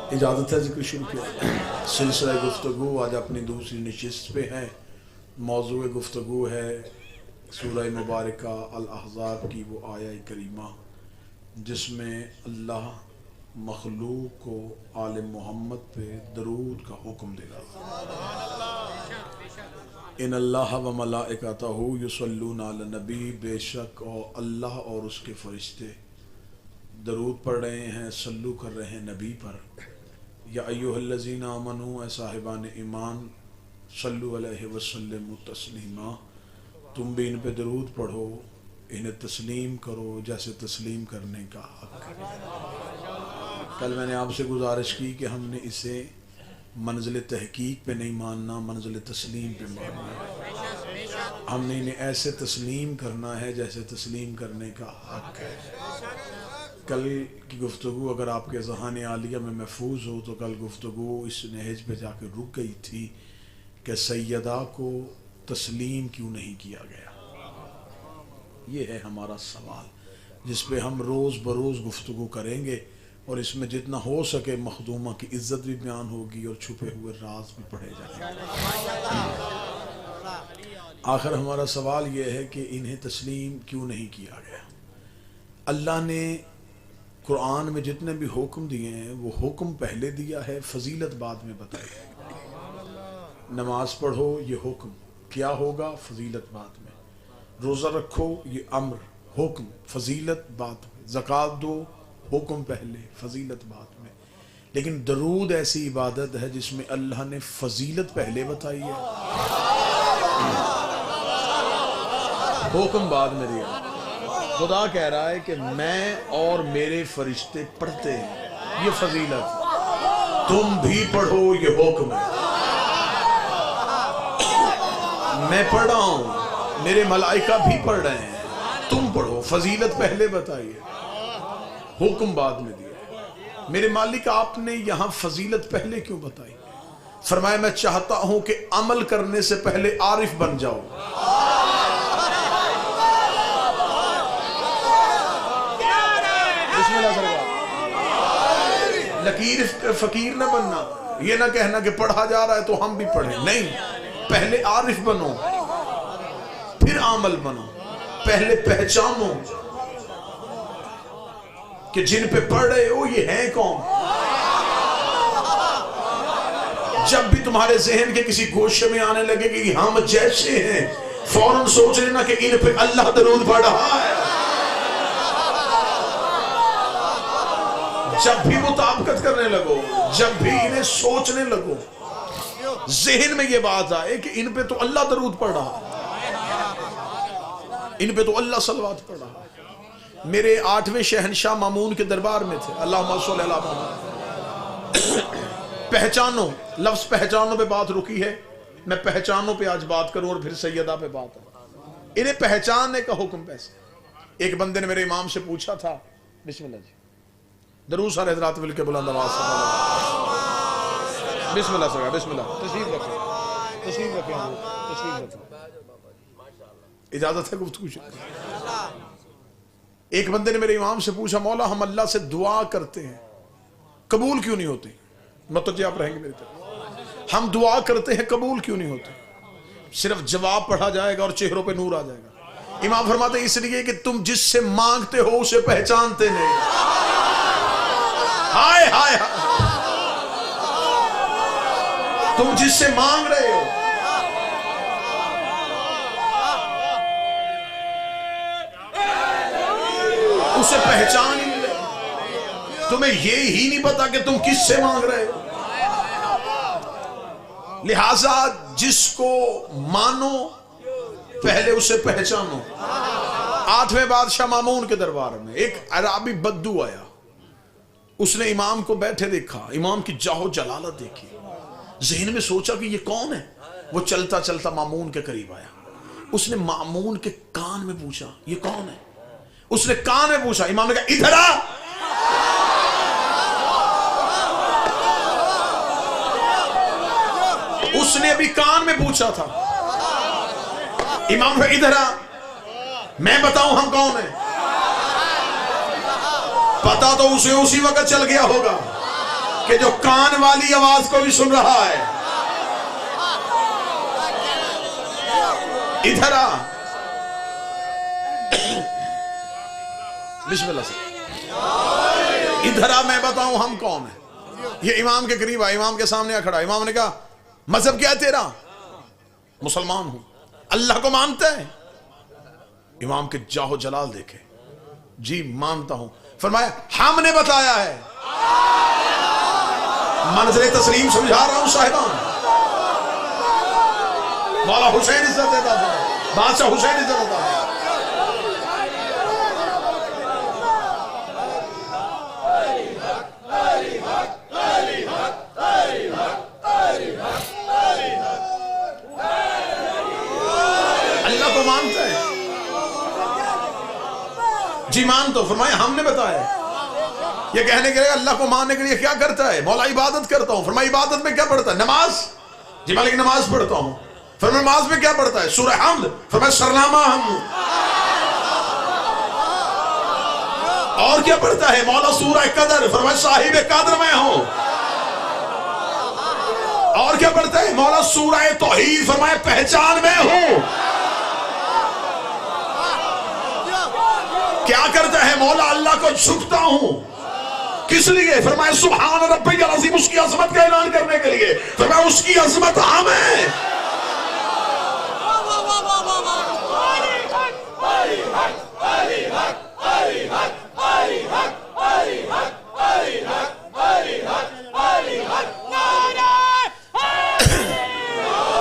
इजाज़त है जिक्र शुरू किया। सिलसिला गुफ्तगू आज अपनी दूसरी नशिस्त पे है। मौजूद गुफ्तगू है सूरह मुबारका अल अहज़ाब की वो आया करीमा जिसमें अल्लाह मखलूक को आले मोहम्मद पे दरूद का हुक्म दे रहा। इन अल्लाह व मलाइकतहू युसल्लूना अलन नबी, बेशक और अल्लाह और उसके फरिश्ते दरूद पढ़ रहे हैं, सल्लू कर रहे हैं नबी पर। या अय्युहल्लज़ीना आमनू, ए साहिबान ईमान, सल्लु अलैहि वसल्लिमु तस्लीमा, तुम भी इन पे दरूद पढ़ो, इन्हें तस्लीम करो जैसे तस्लीम करने का हक। कल मैंने आपसे गुजारिश की कि हमने इसे मंजिल तहकीक पे नहीं मानना, मंजिल तस्लीम पे मानना है। हमने इन्हें ऐसे तस्लीम करना है जैसे तस्लीम करने का हक है। कल की गुफ्तगू अगर आपके ज़हान आलिया में महफूज हो तो कल गुफ्तगू इस नहज पे जाकर रुक गई थी कि सैयदा को तस्लीम क्यों नहीं किया गया। ये है हमारा सवाल जिस पे हम रोज़ बरोज़ गुफ्तगू करेंगे और इसमें जितना हो सके मखदूमा की इज़्ज़त भी बयान होगी और छुपे हुए राज भी पढ़े जाएंगे। आखिर हमारा सवाल ये है कि इन्हें तस्लीम क्यों नहीं किया गया। अल्लाह ने कुरान में जितने भी हुक्म दिए हैं वो हुक्म पहले दिया है, फजीलत बाद में बताई है। नमाज पढ़ो ये हुक्म, क्या होगा फजीलत बाद में। रोज़ा रखो ये अम्र, हुक्म, फजीलत बाद में। ज़कात दो, हुक्म पहले, फजीलत बाद में। लेकिन दरूद ऐसी इबादत है जिसमें अल्लाह ने फजीलत पहले बताई है, हुक्म बाद में दिया। खुदा कह रहा है कि मैं और मेरे फरिश्ते पढ़ते हैं, ये फजीलत। तुम भी पढ़ो, ये हुक्म है। मैं पढ़ रहा हूं, मेरे मलाइका भी पढ़ रहे हैं, तुम पढ़ो। फजीलत पहले बताइए, हुक्म बाद में दिया। मेरे मालिक आपने यहां फजीलत पहले क्यों बताई? फरमाया मैं चाहता हूं कि अमल करने से पहले आरिफ बन जाओ। लकीर फकीर न बनना, ये ना कहना कि पढ़ा जा रहा है तो हम भी पढ़े, नहीं। पहले आरिफ बनो फिर आमल बनो। पहले पहचानो कि जिन पे पढ़ रहे हो ये हैं कौन। जब भी तुम्हारे जहन के किसी गोशे में आने लगे कि हम जैसे हैं, फौरन सोच लेना कि इन पे अल्लाह दरूद पढ़ रहा है। जब भी मुताबिकत करने लगो, जब भी इन्हें सोचने लगो, जहन में ये बात आए कि इन पे तो अल्लाह दरूद पढ़ रहा है, इन पे तो अल्लाह सलवात पढ़ रहा है। मेरे 8वें शहनशाह मामून के दरबार में थे, अल्लाहुम्मा सल्ली अला मुहम्मद। पहचानो, लफ्ज पहचानो पे बात रुकी है, मैं पहचानो पे आज बात करूं और फिर सैयदा पे बात है। इन्हें पहचानने का हुक्म पैसे। एक बंदे ने मेरे इमाम से पूछा था, बिस्मिल्लाह जी, दरूद सारे हज़रात मिल के बुलंद आवाज़ से बिस्मिल्लाह सर, बिस्मिल्लाह। तशरीफ रखें, तशरीफ रखें, तशरीफ रखें। इजाजत है गुफ्तगू? एक बंदे ने मेरे इमाम से पूछा, मौला हम अल्लाह से दुआ करते हैं, कबूल क्यों नहीं होती? मतलब आप रहेंगे मेरी तरफ। हम दुआ करते हैं, कबूल क्यों नहीं होते? सिर्फ जवाब पढ़ा जाएगा और चेहरों पे नूर आ जाएगा। इमाम फरमाते इसलिए कि तुम जिससे मांगते हो उसे पहचानते नहीं। हाय हाय हाय, तुम जिससे मांग रहे हो उसे पहचान ही नहीं रहे। तुम्हें ये ही नहीं पता कि तुम किससे मांग रहे हो। लिहाजा जिसको मानो पहले उसे पहचानो। 8वें बादशाह मामून के दरबार में एक अराबी बद्दू आया। उसने इमाम को बैठे देखा, इमाम की जाहो जलालत देखी, ज़हन में सोचा कि ये कौन है। वो चलता चलता मामून के करीब आया। उसने मामून के कान में पूछा, ये कौन है? उसने कान में पूछा। इमाम ने कहा, इधर आ। उसने अभी कान में पूछा था। इमाम ने इधर आ, मैं बताऊं हम कौन है। पता तो उसे उसी वक्त चल गया होगा कि जो कान वाली आवाज को भी सुन रहा है। इधर आ। बिस्मिल्लाह से। इधर आ, मैं बताऊं हम कौन है। ये इमाम के करीब आया, इमाम के सामने आ खड़ा। इमाम ने कहा, मजहब क्या है तेरा? मुसलमान हूं। अल्लाह को मानता है? इमाम के जाहो जलाल देखे, जी मानता हूं। फरमाया, हमने बताया है। मंज़िल तस्लीम समझा रहा हूं साहिबान। मौला हुसैन इज्जत देता था, बादशाह हुसैन इज्जत देता था। अल्लाह को मानता है? जी मान तो। फरमाया, हमने बताया। ये कहने के लिए अल्लाह को मानने के लिए क्या करता है? मौला इबादत करता हूं। फरमाया, इबादत में क्या पढ़ता है? नमाज। जी मालिक, नमाज पढ़ता हूं। फरमाया, नमाज में क्या पढ़ता है? सूरह हम्द। फरमाया, सरनामा हम। और क्या पढ़ता है? मौला सूरह कदर। फरमाया, साहिब कदर मैं हूं। और क्या पढ़ता है? मौला सूरह तौहीद। फरमाया, पहचान मैं हूं। क्या करता है? मौला अल्लाह को झुकता हूं। किस लिए? फरमाया, सुभान रब्बिल अज़ीम, उसकी अज़मत का ऐलान करने के लिए। फरमाया, उसकी अज़मत हम है।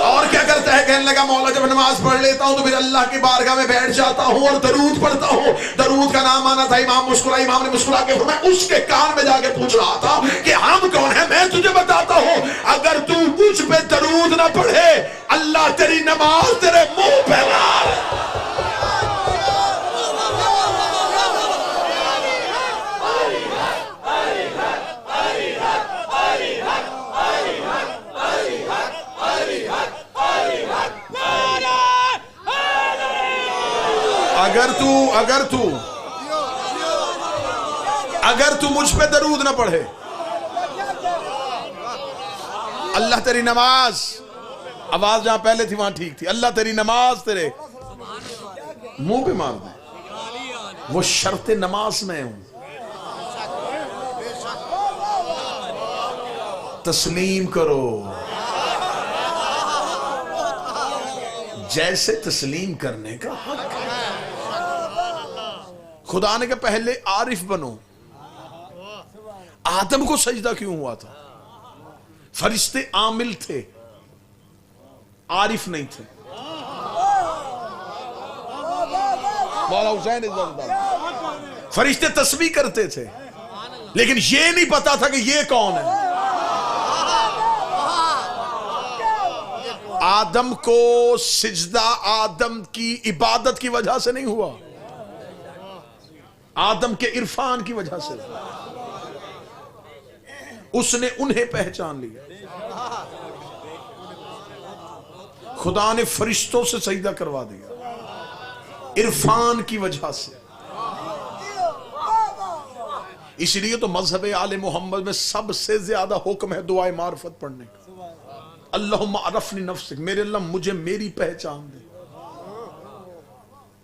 और क्या करता है? कहने लगा, मौला जब नमाज पढ़ लेता हूं तो फिर अल्लाह की बारगाह में बैठ जाता हूं और दरूद पढ़ता हूं। दरूद का नाम आना था। इमाम मुस्कुरा। इमाम ने मुस्कुरा के फरमाया, उसके कान में जाके पूछ रहा था कि हम कौन है। मैं तुझे बताता हूं, अगर तू मुझ पे दरूद ना पढ़े, अल्लाह तेरी नमाज तेरे मुंह पे मारे। अगर तू मुझ पे दरूद ना पढ़े, अल्लाह तेरी नमाज, आवाज जहां पहले थी वहां ठीक थी, अल्लाह तेरी नमाज तेरे मुंह पे मार दे। वो शर्त नमाज में हूं। तस्लीम करो जैसे तस्लीम करने का हक है। खुदा ने कहा, पहले आरिफ बनो। आदम को सजदा क्यों हुआ था? फरिश्ते आमिल थे, आरिफ नहीं थे। मौला हुसैन फरिश्ते तस्बीह करते थे, लेकिन ये नहीं पता था कि ये कौन है। आदम को सिजदा आदम की इबादत की वजह से नहीं हुआ, आदम के इरफान की वजह से। उसने उन्हें पहचान लिया। खुदा ने फरिश्तों से सजदा करवा दिया इरफान की वजह से। इसलिए तो मजहब आले मोहम्मद में सबसे ज्यादा हुक्म है दुआए मार्फत पढ़ने का। अल्लाहुम्मा अरफनी नफ्सिक, मेरे अल्लाह मुझे मेरी पहचान दे।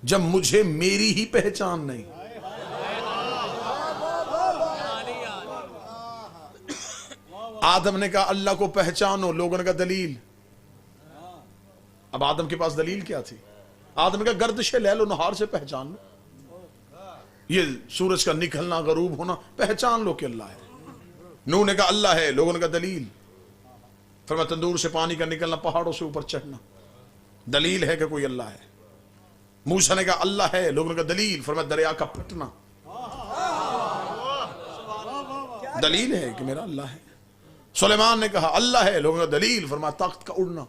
जब मुझे मेरी ही पहचान नहीं, आदम ने कहा अल्लाह को पहचानो, लोगों ने कहा दलील। अब आदम के पास दलील क्या थी? आदम ने कहा गर्दिशे ले लो, नहार से पहचान लो, ये सूरज का निकलना गरूब होना पहचान लो कि अल्लाह है। नूह ने कहा अल्लाह है, लोगों ने कहा दलील। फरमाया तंदूर से पानी का निकलना, पहाड़ों से ऊपर चढ़ना, दलील है कि कोई अल्लाह है। मूसा ने कहा अल्लाह है, लोगों ने कहा दलील, फरमाया दरिया का फटना, दलील है कि मेरा अल्लाह है। सुलेमान ने कहा अल्लाह है, लोगों ने कहा दलील, फरमाया तख्त का उड़ना,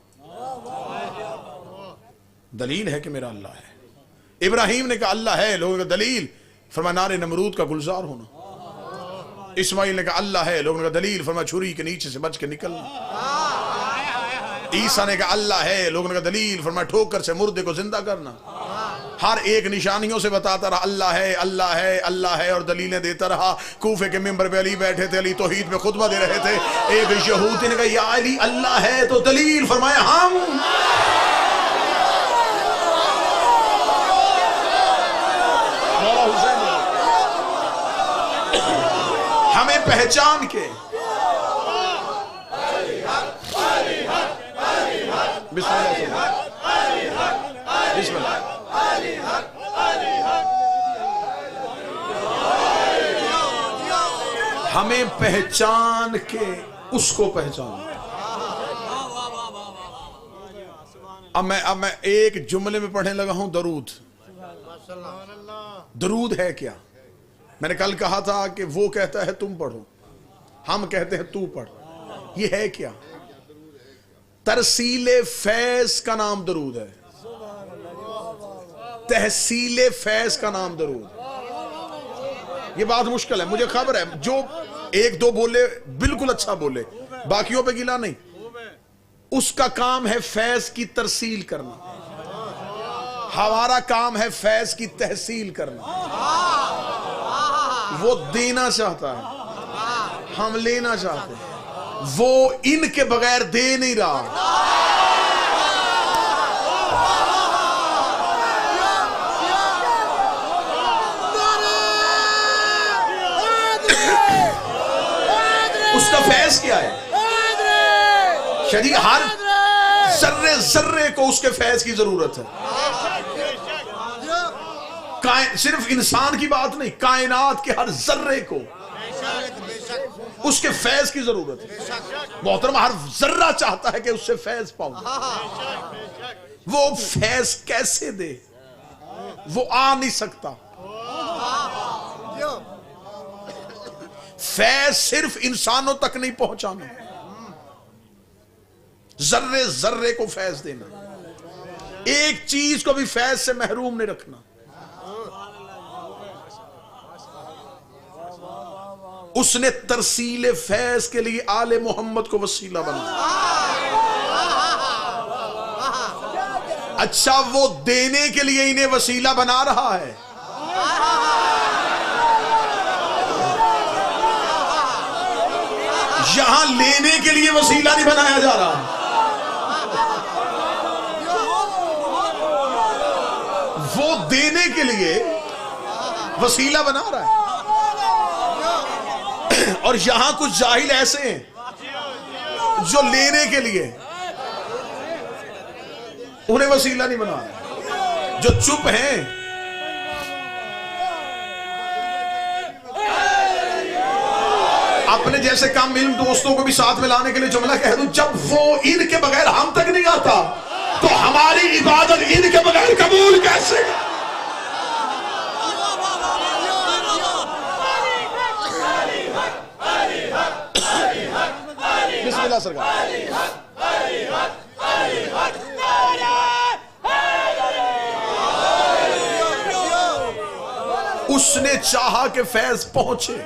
दलील है कि मेरा अल्लाह है। इब्राहिम ने कहा अल्लाह है, लोगों ने कहा दलील, फरमाया नारे नमरूद का गुलजार होना। इस्माइल ने कहा अल्लाह है, लोगों ने कहा दलील, फरमाया छुरी के नीचे से बच के निकलना। ईसा ने कहा अल्लाह है, लोगों ने कहा दलील, फरमाया ठोकर से मुर्दे को जिंदा करना। हर एक निशानियों से बताता रहा अल्लाह है, अल्लाह है, अल्लाह है, और दलीलें देता रहा। कूफे के मिंबर पे अली बैठे थे, अली तौहीद में खुतबा दे रहे थे। एक यहूदी ने कहा या अली अल्लाह है तो दलील, फरमाया हम। हमें पहचान के हमें पहचान के उसको पहचान। अब मैं एक जुमले में पढ़ने लगा हूं दरूद। दरूद है क्या? मैंने कल कहा था कि वो कहता है तुम पढ़ो, हम कहते हैं तू पढ़। ये है क्या? तरसीले फैज का नाम दरूद है, तहसीले फैज का नाम दरूद। ये बात मुश्किल है, मुझे खबर है। जो एक दो बोले बिल्कुल अच्छा बोले, बाकियों पे गिला नहीं। उसका काम है फैज की तरसील करना, हमारा काम है फैज की तहसील करना। वो देना चाहता है, हम लेना चाहते हैं। वो इनके बगैर दे नहीं रहा। उसका फैज क्या है? शरीर हर जर्रे जर्रे को उसके फैज की जरूरत है। सिर्फ इंसान की बात नहीं, कायनात के हर जर्रे को उसके फैज की जरूरत है। मोहतरमा हर जर्रा चाहता है कि उससे फैज पाऊं। वो फैज कैसे दे? वो आ नहीं सकता। फैज सिर्फ इंसानों तक नहीं पहुंचाना, जर्रे जर्रे को फैज देना, एक चीज को भी फैज से महरूम नहीं रखना। उसने तरसीले फैज के लिए आले मोहम्मद को वसीला बनाया। अच्छा, वो देने के लिए इन्हें वसीला बना रहा है। यहां लेने के लिए वसीला नहीं बनाया जा रहा। वो देने के लिए वसीला बना रहा है। और यहां कुछ जाहिल ऐसे हैं जो लेने के लिए उन्हें वसीला नहीं बना रहे, जो चुप हैं। अपने जैसे काम इल्म दोस्तों को भी साथ में लाने के लिए जुमला कह दूं, जब वो इनके बगैर हम तक नहीं आता तो हमारी इबादत इनके बगैर कबूल कैसे? बिस्मिल्लाह सरकार। उसने चाहा कि फैज पहुंचे,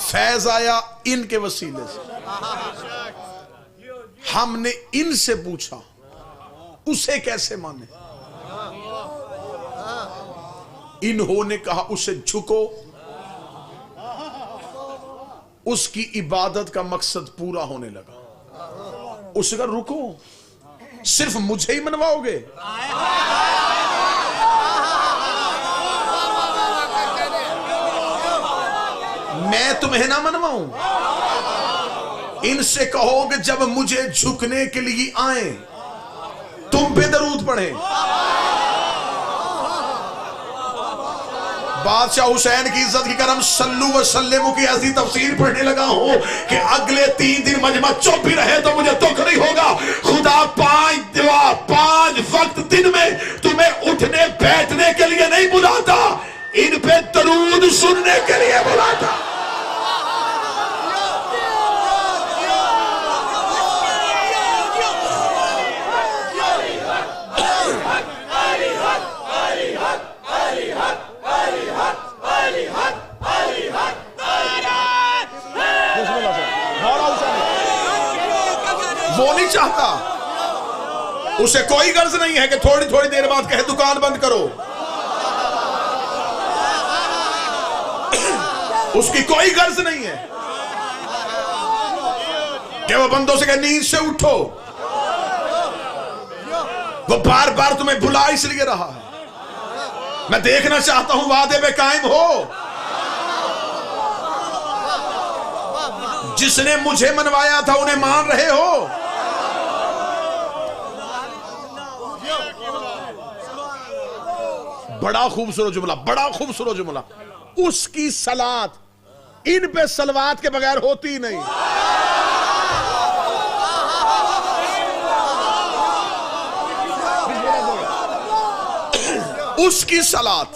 फैज आया इनके वसीले से। हमने इनसे पूछा उसे कैसे माने? इन्होंने कहा उसे झुको, उसकी इबादत का मकसद पूरा होने लगा। उसका रुको, सिर्फ मुझे ही मनवाओगे? मैं तुम्हें ना मनवाऊं? इनसे कहो कि जब मुझे झुकने के लिए आए तुम पे दरूद पढ़े। बादशाह हुसैन की इज्जत की करम सल्लु व सल्लमु की ऐसी तफसीर पढ़ने लगा हूं कि अगले 3 दिन मजमा चुप भी रहे तो मुझे दुख नहीं होगा। खुदा 5 वक्त दिन में तुम्हें उठने बैठने के लिए नहीं बुलाता, इन पे दरूद सुनने के लिए बुलाता। वो नहीं चाहता, उसे कोई गर्ज नहीं है कि थोड़ी थोड़ी देर बाद कहे दुकान बंद करो। उसकी कोई गर्ज नहीं है कि वो बंदों से कहे नींद से उठो। वो बार बार तुम्हें बुला इसलिए रहा है, मैं देखना चाहता हूं वादे पे कायम हो। जिसने मुझे मनवाया था उन्हें मान रहे हो। बड़ा खूबसूरत जुमला, बड़ा खूबसूरत जुमला। उसकी सलात इन पे सलवात के बगैर होती ही नहीं। उसकी सलात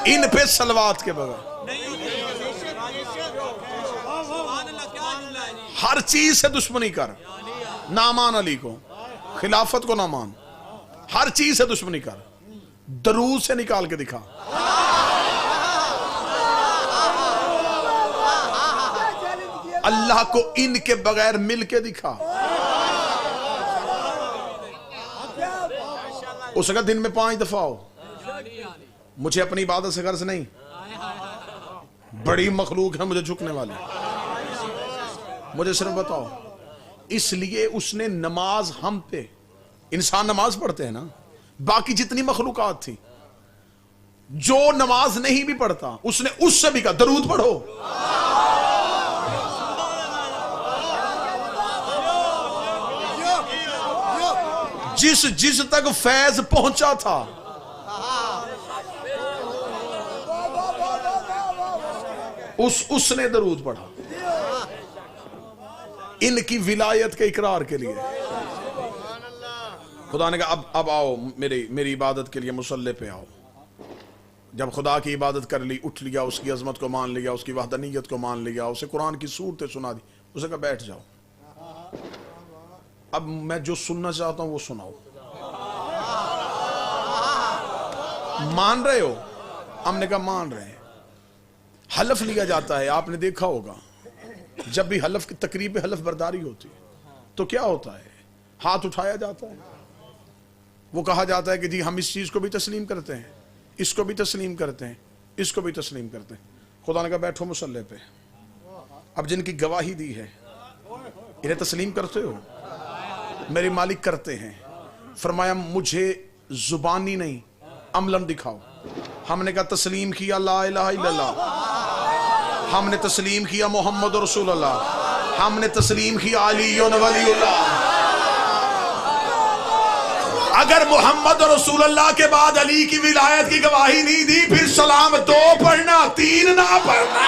इन पे सलवात के बगैर। हर चीज से दुश्मनी कर, ना मान अली को, खिलाफत को ना मान, हर चीज से दुश्मनी कर, दरूद से निकाल के दिखा। अल्लाह को इनके बगैर मिल के दिखा। उसका दिन में 5 दफा हो। मुझे अपनी इबादत से गर्ज नहीं, बड़ी मखलूक है मुझे झुकने वाली, मुझे सिर्फ बताओ। इसलिए उसने नमाज हम पे, इंसान नमाज पढ़ते हैं ना, बाकी जितनी मखलूकात थी, जो नमाज नहीं भी पढ़ता उसने उससे भी कहा दरूद पढ़ो। जिस तक फैज पहुंचा था उसने दरूद पढ़ा इनकी विलायत के इकरार के लिए। खुदा ने कहा अब आओ मेरी इबादत के लिए मुसल्ले पे आओ। जब खुदा की इबादत कर ली, उठ लिया, उसकी अजमत को मान लिया, उसकी वहदानियत को मान लिया, उसे कुरान की सूरतें सुना दी, उसे कहा बैठ जाओ, अब मैं जो सुनना चाहता हूं वो सुनाओ। मान रहे हो? हमने कहा मान रहे हैं। हलफ लिया जाता है, आपने देखा होगा जब भी हलफ की तकरीब पे हलफ बर्दारी होती है तो क्या होता है, हाथ उठाया जाता है, वो कहा जाता है कि जी हम इस चीज को भी तस्लीम करते हैं, इसको भी तस्लीम करते हैं, इसको भी तस्लीम करते हैं। खुदा ने कहा बैठो मुसल्ले पे। अब जिनकी गवाही दी है इन्हें तस्लीम करते हो? मेरे मालिक करते हैं। फरमाया मुझे जुबानी नहीं अमलन दिखाओ। हमने कहा तस्लीम किया ला इलाहा इल्लल्लाह, हमने तस्लीम किया मोहम्मद रसूलुल्लाह, हमने तस्लीम किया अली वलीउल्लाह। अगर मोहम्मद रसूलुल्लाह के बाद अली की विलायत की गवाही नहीं दी, फिर सलाम 2 पढ़ना, 3 ना पढ़ना।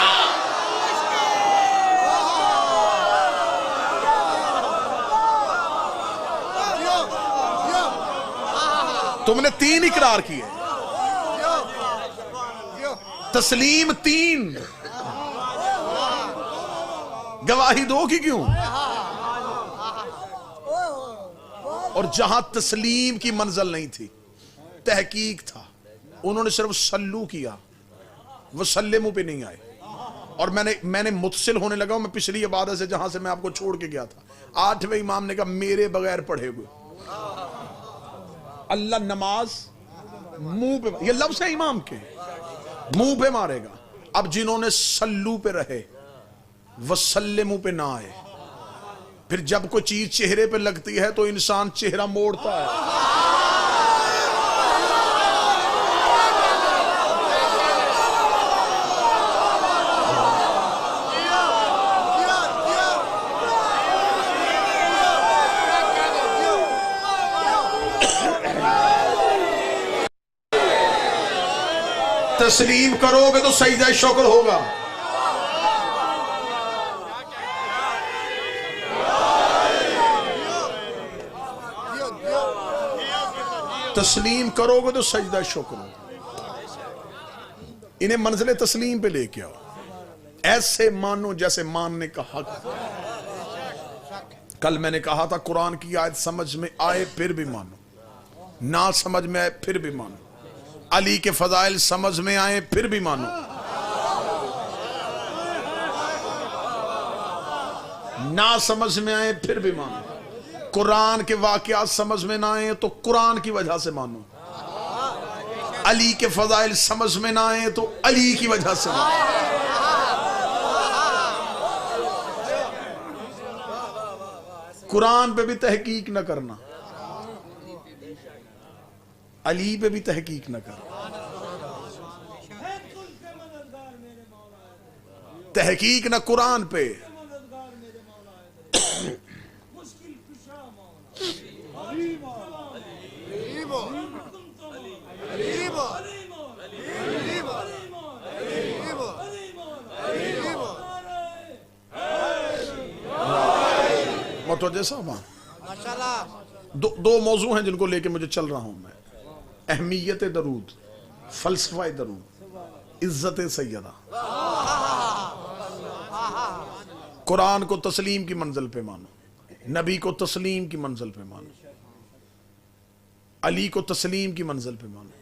तुमने 3 इकरार किए, तस्लीम 3, गवाही 2 की क्यों? और जहां तस्लीम की मंजिल नहीं थी, तहकीक था, उन्होंने सिर्फ सल्लू किया, वो सल्लेमु पे नहीं आए। और मैंने मुतसिल होने लगा हूं मैं पिछली इबादत से, जहां से मैं आपको छोड़ के गया था। 8वें इमाम ने कहा मेरे बगैर पढ़े हुए अल्लाह नमाज मुंह पे, ये लफ्ज़ है इमाम के, मुंह पे मारेगा। अब जिन्होंने सल्लू पे रहे वसल्लमु पे ना आए, फिर जब कोई चीज चेहरे पे लगती है तो इंसान चेहरा मोड़ता है। तस्लीम करोगे तो सजदा शुक्र होगा। तस्लीम करोगे तो सजदा शुक्र होगा। इन्हें मंजिल तस्लीम पे लेके आओ, ऐसे मानो जैसे मानने का हक। कल मैंने कहा था कुरान की आयत समझ में आए फिर भी मानो, ना समझ में आए फिर भी मानो, अली के फजाइल समझ में आए फिर भी मानो, ना समझ में आए फिर भी मानो, कुरान के वाकयात समझ में ना आए तो कुरान की वजह से मानो, अली के फजाइल समझ में ना आए तो अली की वजह से मानो। कुरान पे भी तहकीक न करना, अली पे भी तहकीक न करना। तहकीक न कुरान पे, दो मौजू हैं जिनको लेके मुझे चल रहा हूं मैं। अहमियत दरूद, फलसफा दरूद, इज्जत सैयदा। कुरान को तस्लीम की मंजिल पे मानो, नबी को तस्लीम की मंजिल पे मानो, अली को तस्लीम की मंजिल पे मानो,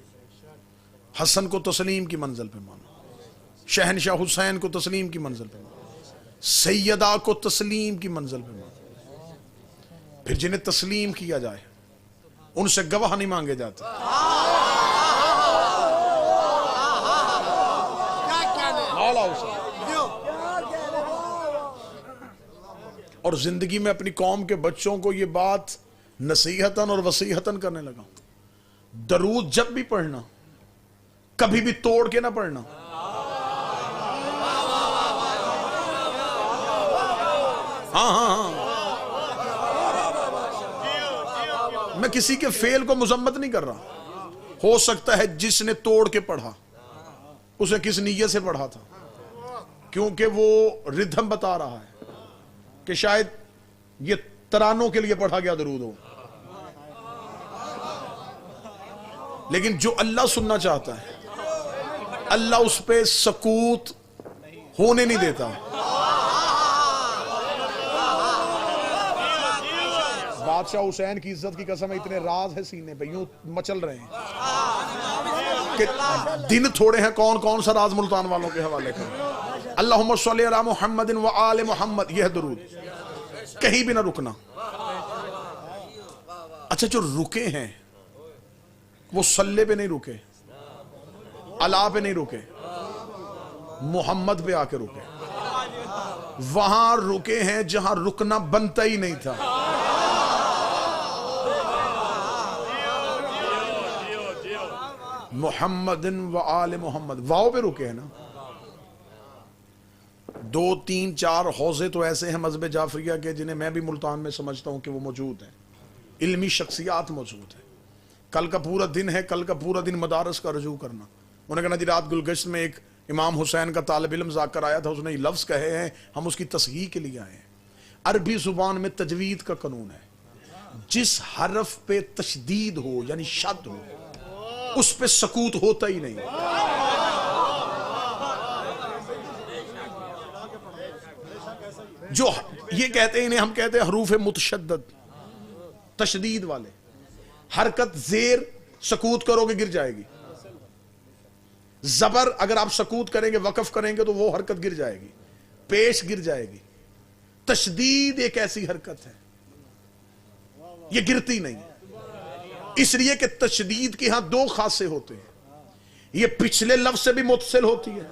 हसन को तस्लीम की मंजिल पे मानो, शहनशाह हुसैन को तस्लीम की मंजिल पे मानो, सैयदा को तस्लीम की मंजिल पे मानो। फिर जिन्हें तस्लीम किया जाए उनसे गवाह नहीं मांगे जाते। और जिंदगी में अपनी कौम के बच्चों को ये बात नसीहतन और वसीहतन करने लगा, दरूद जब भी पढ़ना कभी भी तोड़ के ना पढ़ना। हाँ हाँ हाँ, मैं किसी के फेल को मुजम्मत नहीं कर रहा। हो सकता है जिसने तोड़ के पढ़ा उसे किस नीयत से पढ़ा था, क्योंकि वो रिदम बता रहा है कि शायद ये तरानों के लिए पढ़ा गया दरूद हो। लेकिन जो अल्लाह सुनना चाहता है अल्लाह उस पे सकूत होने नहीं देता। बादशाह हुसैन की इज्जत की कसम है, इतने राज है सीने पे, यूं मचल रहे हैं कि दिन थोड़े हैं कौन कौन सा राज मुल्तान वालों के हवाले करें। अल्लाहुम्मा सल्ली अला मुहम्मदिन व आले मुहम्मद, यह दरूद कहीं भी ना रुकना। अच्छा, जो रुके हैं वो सल्ले पे नहीं रुके, अला पे नहीं रुके, मोहम्मद पे आके रुके। वहां रुके हैं जहां रुकना बनता ही नहीं था। मोहम्मदिन व आले मोहम्मद, वाओ पे रुके हैं ना। 2, 3, 4 हौजे तो ऐसे हैं मज़हब जाफरिया के जिन्हें मैं भी मुल्तान में समझता हूं कि वो मौजूद हैं, इल्मी शख्सियात मौजूद है। कल का पूरा दिन है, कल का पूरा दिन मदारस का रजू करना। उन्होंने कहा जी रात गुलगश्त में एक इमाम हुसैन का तालिब इल्म जाकर आया था, उसने लफ्ज़ कहे हैं, हम उसकी तस्हीह के लिए आए हैं। अरबी जुबान में तजवीद का कानून है, जिस हरफ पे तशदीद हो यानी शद हो उस पे सकूत होता ही नहीं। जो ये कहते हैं इन्हें हम कहते हैं हरूफ मुतशद्दद, तशदीद वाले। हरकत जेर सकूत करोगे गिर जाएगी, जबर अगर आप सकूत करेंगे वक्फ करेंगे तो वो हरकत गिर जाएगी, पेश गिर जाएगी। तशदीद एक ऐसी हरकत है ये गिरती नहीं, इसलिए कि तशदीद के यहां 2 खासे होते हैं, ये पिछले लफ्ज से भी मुतसिल होती है,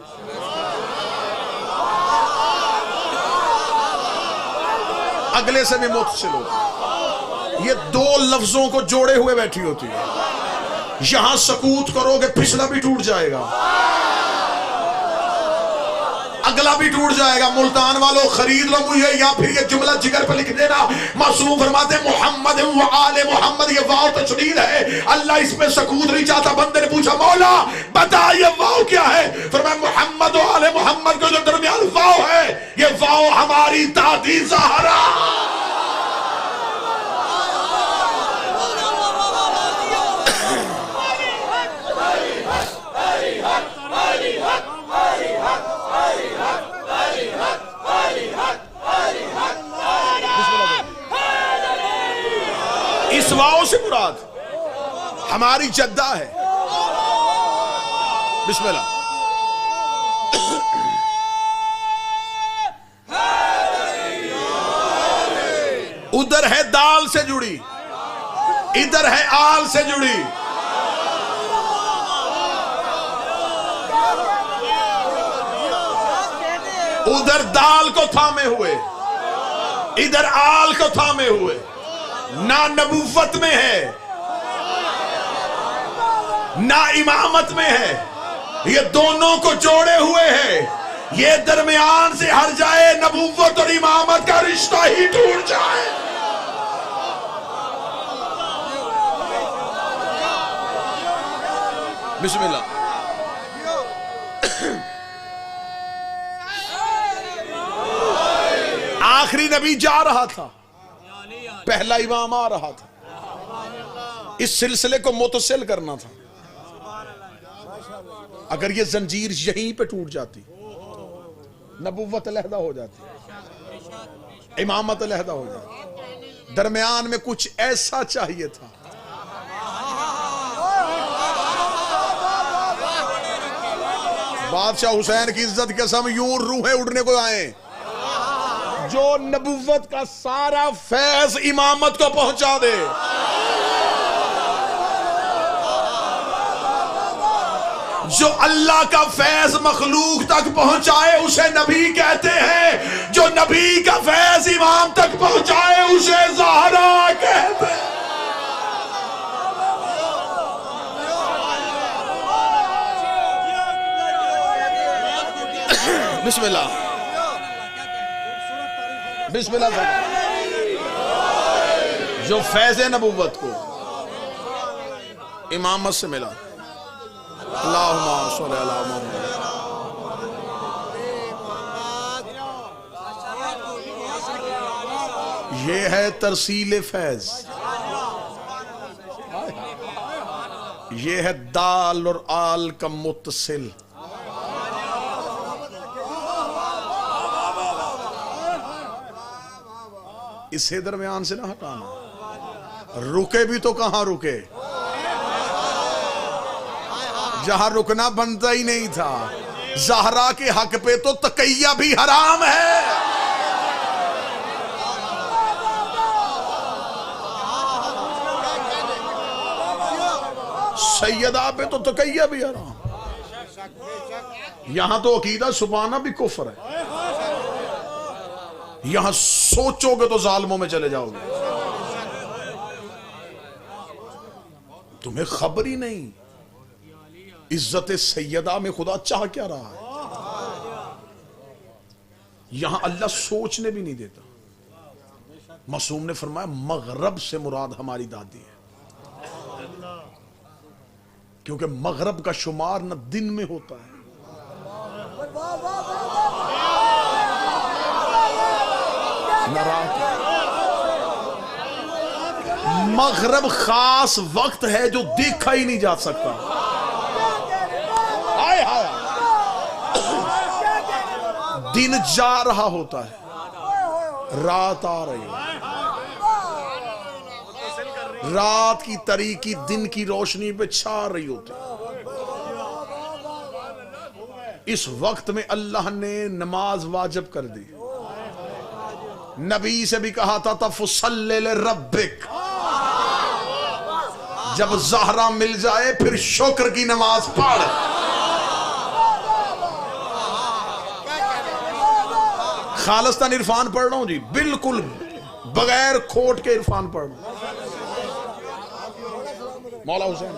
अगले से भी मुतसिल होती है। ये 2 लफ्जों को जोड़े हुए बैठी होती है। यहां सकूत करोगे पिछला भी टूट जाएगा, अगला भी टूट जाएगा। मुल्तान वालों खरीद लो मुझे, या फिर ये जुमला जिगर पर लिख देना। मासूम फरमाते मोहम्मद व आले मोहम्मद, ये वाव तशदीद है, अल्लाह इसमें सकूत नहीं चाहता। बंदे ने पूछा मौला बता ये वाव क्या है? फरमाया मोहम्मद व आले मोहम्मद के जो दरमियान वाव है, ये वाव हमारी दादी ज़हरा। इस वाव से मुराद हमारी जद्दा है। बिस्मिल्लाह। उधर है दाल से जुड़ी, इधर है आल से जुड़ी। उधर दाल को थामे हुए, इधर आल को थामे हुए। ना नबूवत में है ना इमामत में है, ये दोनों को जोड़े हुए हैं। ये दरमियान से हट जाए, नबूवत और इमामत का रिश्ता ही टूट जाए। बिस्मिल्लाह। आखिरी नबी जा रहा था, पहला इमाम आ रहा था। इस सिलसिले को मुतसिल करना था। अगर ये जंजीर यहीं पे टूट जाती, नबुव्वत अलहदा हो जाती, इमामत अलहदा हो जाती। दरमियान में कुछ ऐसा चाहिए था। बादशाह हुसैन की इज्जत के सम यूं रूहें उड़ने को आए, जो नबुव्वत का सारा फैज इमामत को पहुंचा दे। जो अल्लाह का फैज मखलूक तक पहुंचाए उसे नबी कहते हैं, जो नबी का फैज इमाम तक पहुंचाए उसे ज़हरा कहते हैं। बिस्मिल्लाह बिस्मिल्लाह। जो फैज़ नबुव्वत को इमामत से मिला, अल्लाहुम्मा सल्ली अला मुहम्मद। ये है तरसील फैज, ये है दाल और आल का मुत्तसिल। इसे दरमियान से ना हटाना। रुके भी तो कहां रुके, जहां रुकना बनता ही नहीं था। ज़हरा के हक पे तो तकैया भी हराम है। सैयदा पे तो तकैया भी हराम। यहां तो अकीदा सुबाना भी कुफ्र है। यहां सोचोगे तो जालिमों में चले जाओगे। तुम्हें खबर ही नहीं इज्जत सैयदा में खुदा चाह क्या रहा है। यहां अल्लाह सोचने भी नहीं देता। मासूम ने फरमाया मगरब से मुराद हमारी दादी है, क्योंकि मगरब का शुमार न दिन में होता है न रात। मगरब खास वक्त है जो देखा ही नहीं जा सकता। हाय हाय, दिन जा रहा होता है, रात आ रही है। रात की तारीकी दिन की रोशनी पे छा रही होती है। इस वक्त में अल्लाह ने नमाज वाजिब कर दी। नबी से भी कहा था तफसल्ले रब्बिक, जब ज़हरा मिल जाए फिर शुक्र की नमाज पढ़। खालिस्तान इरफान पढ़ रहा हूं जी, बिल्कुल बगैर खोट के इरफान पढ़ रहा हूं। मौला हुसैन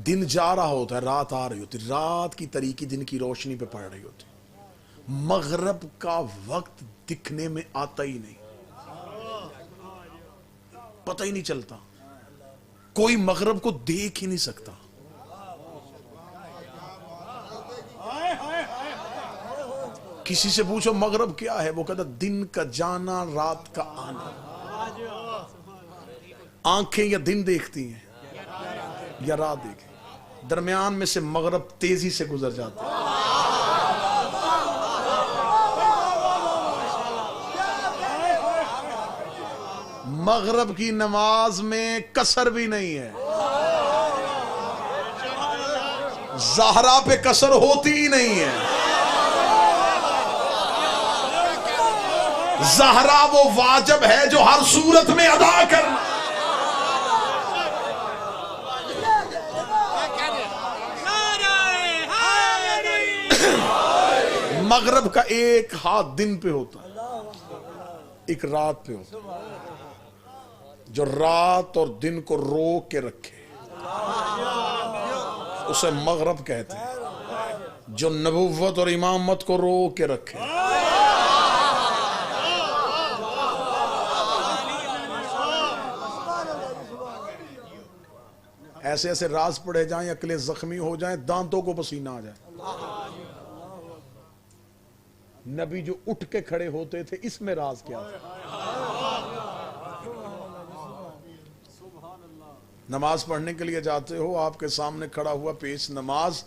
दिन जा रहा होता है, रात आ रही होती, रात की तरीकी दिन की रोशनी पे पड़ रही होती, मगरब का वक्त दिखने में आता ही नहीं, पता ही नहीं चलता, कोई मगरब को देख ही नहीं सकता। किसी से पूछो मगरब क्या है, वो कहता दिन का जाना रात का आना। आंखें या दिन देखती हैं या रात देखती, दरमियान में से मगरब तेजी से गुजर जाता है। मगरब की नमाज में कसर भी नहीं है, ज़हरा पे कसर होती ही नहीं है। ज़हरा वो वाजिब है जो हर सूरत में अदा करना। मगरब का एक हाथ दिन पे होता है, एक रात पे होता है, जो रात और दिन को रोक के रखे उसे मगरब कहते हैं, जो नबुव्वत और इमामत को रोक के रखे। ऐसे ऐसे राज पड़े जाएं, अकलें जख्मी हो जाएं, दांतों को पसीना आ जाए। नबी जो उठ के खड़े होते थे, इसमें राज क्या था? नमाज पढ़ने के लिए जाते हो, आपके सामने खड़ा हुआ पेश नमाज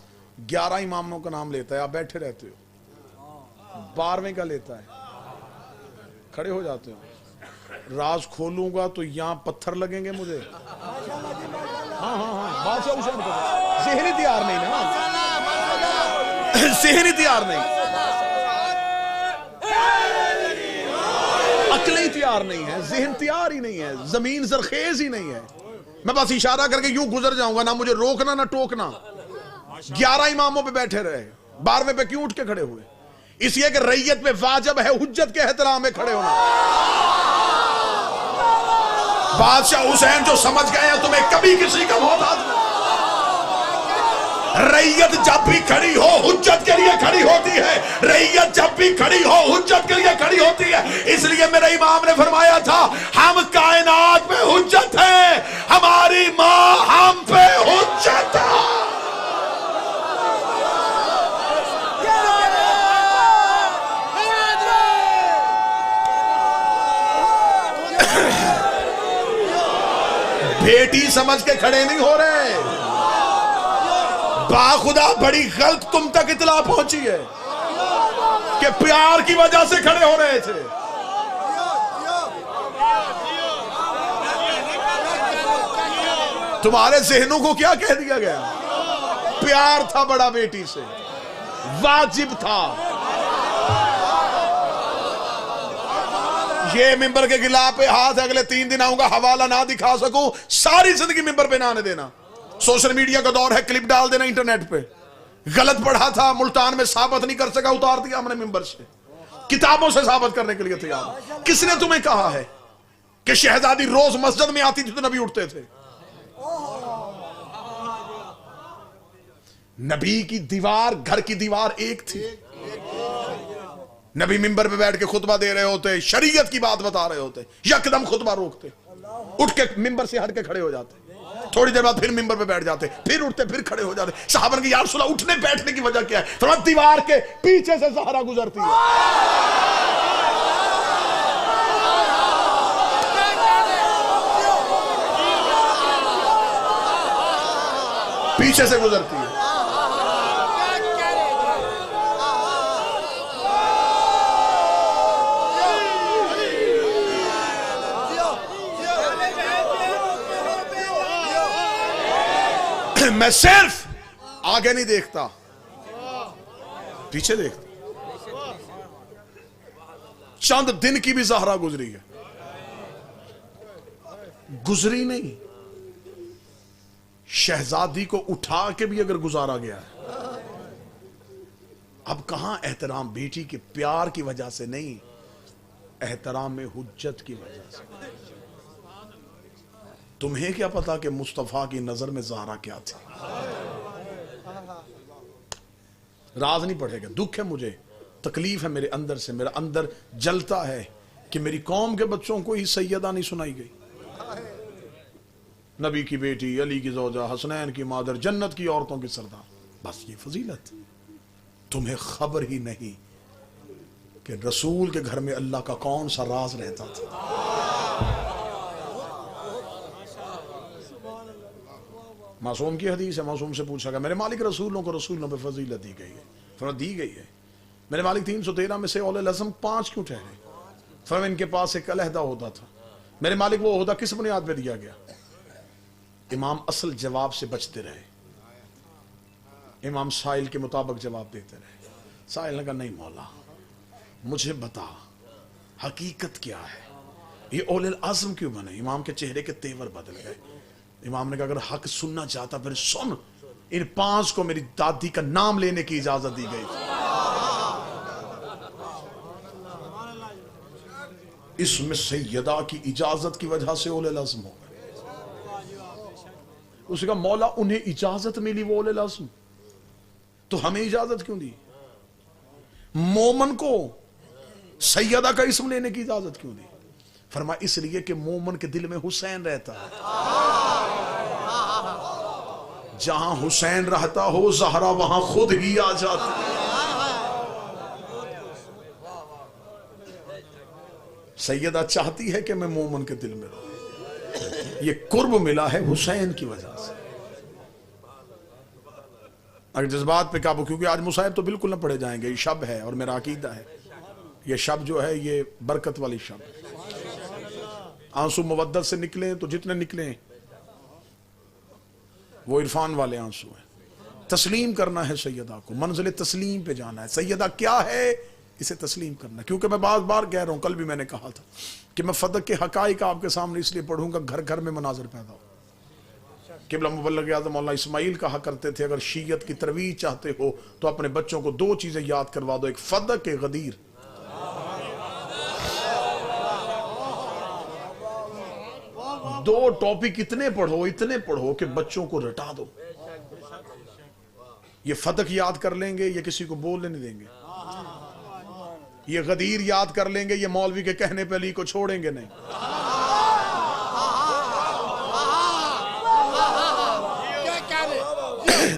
11 इमामों का नाम लेता है, आप बैठे रहते हो, 12वें का लेता है, खड़े हो जाते हो। राज खोलूंगा तो यहां पत्थर लगेंगे मुझे। हाँ हाँ हाँ, बादशाह हुसैन को सेहरी तैयार नहीं ना, सेहरी तैयार नहीं, अकलें तैयार नहीं है, जहन तैयार ही नहीं है, जमीन जरखेज ही नहीं है। मैं बस इशारा करके यूं गुजर जाऊंगा, ना मुझे रोकना ना टोकना। 11 इमामों पे बैठे रहे, 12वें पे क्यों उठ के खड़े हुए? इसलिए कि रैयत पे वाजिब है हुज्जत के एहतराम में खड़े होना। बादशाह हुसैन जो समझ गए हैं तुम्हें कभी किसी का मोहताज नहीं। रैयत जब भी खड़ी हो हुज्जत के लिए खड़ी होती है, रैयत जब भी खड़ी हो हुज्जत के लिए खड़ी होती है। इसलिए मेरे इमाम ने फरमाया था, हम कायनात पे हुज्जत है, हमारी मां हम पे हुज्जत है। बेटी समझ के खड़े नहीं हो रहे, बाखुदा बड़ी गलत तुम तक इतला पहुंची है कि प्यार की वजह से खड़े हो रहे थे। तुम्हारे जहनों को क्या कह दिया गया? प्यार था बड़ा बेटी से, वाजिब था। ये मिंबर के गिलाफ पे हाथ अगले 3 दिन आऊंगा, हवाला ना दिखा सकूं, सारी जिंदगी मिंबर पे ना आने देना। सोशल मीडिया का दौर है, क्लिप डाल देना इंटरनेट पे। गलत पढ़ा था, मुल्तान में साबित नहीं कर सका, उतार दिया हमने मिंबर से, किताबों से साबित करने के लिए तैयार। किसने तुम्हें कहा है कि शहजादी रोज मस्जिद में आती थी तो नबी उठते थे? नबी की दीवार, घर की दीवार एक थी। नबी मिंबर पे बैठ के खुतबा दे रहे होते, शरीयत की बात बता रहे होते, यकदम खुतबा रोकते, उठ के मिंबर से हट के खड़े हो जाते, थोड़ी देर बाद फिर मिंबर पे बैठ जाते, फिर उठते, फिर खड़े हो जाते। सहाबा की, या रसूल अल्लाह उठने बैठने की वजह क्या है? थोड़ा दीवार के पीछे से ज़हरा गुजरती है, पीछे से गुजरती है। मैं सिर्फ आगे नहीं देखता, पीछे देखता। चंद दिन की भी ज़हरा गुजरी है, गुजरी नहीं, शहजादी को उठा के भी अगर गुजारा गया है। अब कहां एहतराम बेटी के प्यार की वजह से नहीं, एहतराम में हुज्जत की वजह से। तुम्हें क्या पता कि मुस्तफ़ा की नजर में ज़हरा क्या थी। राज नहीं पढ़ेगा, दुख है मुझे, तकलीफ है मेरे अंदर से, मेरा अंदर जलता है कि मेरी कौम के बच्चों को ही सैयदा नहीं सुनाई गई। नबी की बेटी, अली की ज़ौजा, हसनैन की मादर, जन्नत की औरतों की सरदार, बस ये फजीलत। तुम्हें खबर ही नहीं कि रसूल के घर में अल्लाह का कौन सा राज रहता था। मासूम की हदीस है, मासूम से पूछा गया मेरे मालिक रसूलों को रसूलों पे फजीलत दी गई है। फरमाया दी गई है। मेरे मालिक 313 में से औले अज़म 5 क्यों ठहरे? फरमाया इनके पास एक अलहदा होता था। मेरे मालिक वो ओहदा किस बुनियाद पे दिया गया? इमाम असल जवाब से बचते रहे, इमाम साइल के मुताबिक जवाब देते रहे। साइल ने कहा नहीं मौला मुझे बता हकीकत क्या है, ये औले आज़म क्यों बने? इमाम के चेहरे के तेवर बदल गए। इमाम ने कहा अगर हक सुनना चाहता फिर सुन, इन 5 को मेरी दादी का नाम लेने की इजाजत दी गई थी। इसमें सैयदा की इजाजत की वजह से औले आज़म हो गए। उसने कहा मौला उन्हें इजाजत मिली वो औले आज़म, तो हमें इजाजत क्यों दी? मोमन को सैयदा का इस्म लेने की इजाजत क्यों दी? फरमा इसलिए कि मोमन के दिल में हुसैन रहता है। जहां हुसैन रहता हो ज़हरा वहां खुद ही आ जाती। सैयदा चाहती है कि मैं मोमन के दिल में रहूं। ये कुर्ब मिला है हुसैन की वजह से। अगर जज्बात पे काबू, क्योंकि आज मुसाहिब तो बिल्कुल ना पढ़े जाएंगे, ये शब है और मेरा अकीदा है ये शब जो है ये बरकत वाली शब है। आंसू मवद्दत से निकले तो जितने निकले वो इरफान वाले आंसू हैं। तस्लीम करना है सैयदा को, मंजिल तस्लीम पे जाना है। सैयदा क्या है इसे तस्लीम करना। क्योंकि मैं बार बार कह रहा हूं, कल भी मैंने कहा था कि मैं फदक के हकाइक आपके सामने इसलिए पढ़ूंगा घर घर में मनाजर पैदा हो। किबला मुबल्लिग आज़म मौलाना इस्माइल कहा करते थे अगर शीयत की तरवीज चाहते हो तो अपने बच्चों को 2 चीजें याद करवा दो, एक फदक एक गदीर। दो टॉपिक इतने पढ़ो कि बच्चों को रटा दो। ये फदक याद कर लेंगे, ये किसी को बोलने नहीं देंगे। ये गदीर याद कर लेंगे, ये मौलवी के कहने पे अली को छोड़ेंगे नहीं।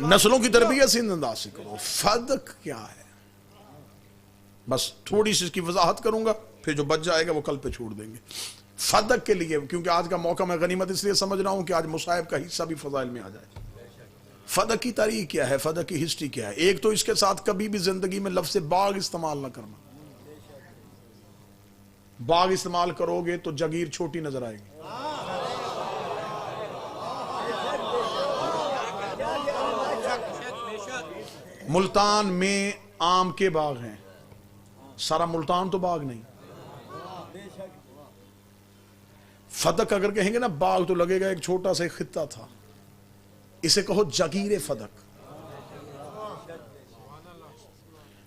नस्लों की तरबियत से अंदाज से करो। फदक क्या है बस थोड़ी सी इसकी वजाहत करूंगा, फिर जो बच जाएगा वो कल पे छोड़ देंगे। फदक के लिए, क्योंकि आज का मौका मैं गनीमत इसलिए समझ रहा हूं कि आज मुसाहिब का हिस्सा भी फजाइल में आ जाए। फदक की तारीख क्या है, फदक की हिस्ट्री क्या है? एक तो इसके साथ कभी भी जिंदगी में लफ्ज़ बाग इस्तेमाल ना करना। बाग इस्तेमाल करोगे तो जगीर छोटी नजर आएगी। मुल्तान में आम के बाग हैं, सारा मुल्तान तो बाग नहीं। फदक अगर कहेंगे ना बाग तो लगेगा एक छोटा सा खित्ता था। इसे कहो जगीर फदक।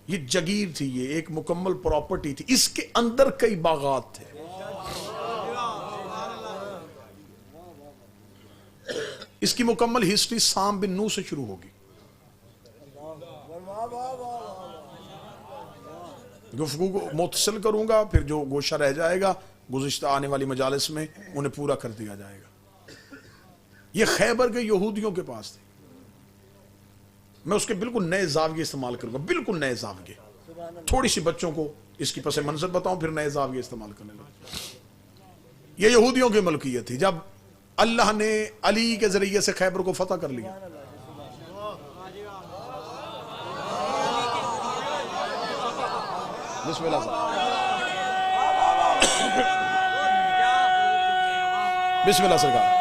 ये जगीर थी, ये एक मुकम्मल प्रॉपर्टी थी, इसके अंदर कई बागात थे। इसकी मुकम्मल हिस्ट्री साम बिन नूह से शुरू होगी। गुफ्तगू को मुतसिल करूंगा, फिर जो गोशा रह जाएगा गुज़िश्ता आने वाली मजालिस में उन्हें पूरा कर दिया जाएगा। ये खैबर के यहूदियों के पास थे। मैं उसके बिल्कुल नए जाविये इस्तेमाल करूंगा, बिल्कुल नए जाविये। थोड़ी सी बच्चों को इसकी पस मंजर बताऊं, फिर नए जाविये इस्तेमाल करने लगे। ये यहूदियों की मलकियत थी। जब अल्लाह ने अली के जरिए से खैबर को फतह कर लिया, बिस्मिल्लाह बिस्मिल्लाह सरकार।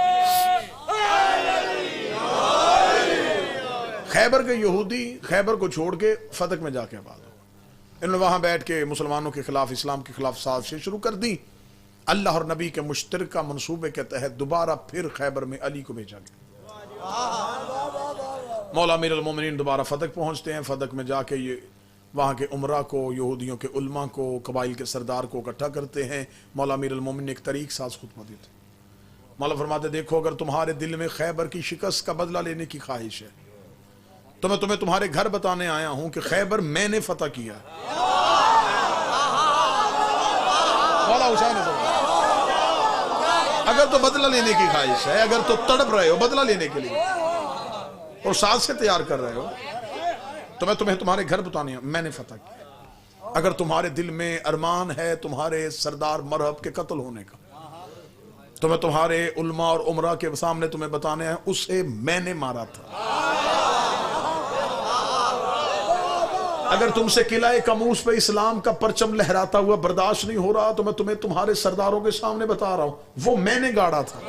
खैबर के यहूदी खैबर को छोड़ के फतक में जाके आबाद हो। इन्होंने वहां बैठ के मुसलमानों के खिलाफ, इस्लाम के खिलाफ साजिशें शुरू कर दी। अल्लाह और नबी के मुश्तरका मंसूबे के तहत दोबारा फिर खैबर में अली को भेजा गया। मौला अमीर अल मोमिनीन दोबारा फतक पहुंचते हैं। फतक में जाके ये वहाँ के उमरा को, यहूदियों के उलमा को, कबाइल के सरदार को इकट्ठा करते हैं। मौला अमीर अल मोमिनीन एक तरीक साज खुतबा देते। मौला फरमाते देखो अगर तुम्हारे दिल में खैबर की शिकस्त का बदला लेने की ख्वाहिश है तो मैं तुम्हें तुम्हारे घर बताने आया हूं कि खैबर मैंने फतह किया है। मौला हुसैन अगर तो बदला लेने की ख्वाहिश है, अगर तो तड़प रहे हो बदला लेने के लिए और साथ से तैयार कर रहे हो तो मैं तुम्हें तुम्हारे घर बताने मैंने फतह किया। अगर तुम्हारे दिल में अरमान है तुम्हारे सरदार मरहब के कत्ल होने का तो मैं तुम्हारे उलमा और उमरा के सामने तुम्हें बताने हैं उसे मैंने मारा था। अगर तुमसे किलाए कमूस पे इस्लाम का परचम लहराता हुआ बर्दाश्त नहीं हो रहा तो मैं तुम्हें तुम्हारे सरदारों के सामने बता रहा हूं वो मैंने गाड़ा था।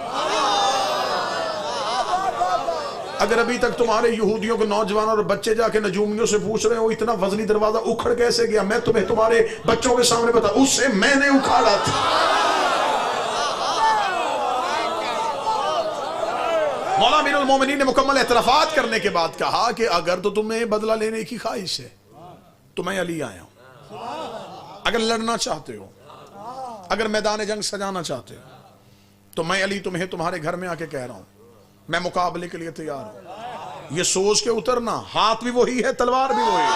अगर अभी तक तुम्हारे यहूदियों के नौजवान और बच्चे जाके नजूमियों से पूछ रहे हो इतना वजनी दरवाजा उखड़ कैसे गया, मैं तुम्हें तुम्हारे बच्चों के सामने बता उससे मैंने उखाड़ा था। मौला अमीरुल मोमिनीन ने मुकम्मल एतराफात करने के बाद कहा कि अगर तो तुम्हें बदला लेने की ख्वाहिश है तो मैं अली आया हूं। अगर लड़ना चाहते हो, अगर मैदान जंग सजाना चाहते हो तो मैं अली तुम्हें तुम्हारे घर में आके कह रहा हूं मैं मुकाबले के लिए तैयार हूं। ये सोच के उतरना, हाथ भी वही है तलवार भी वही है।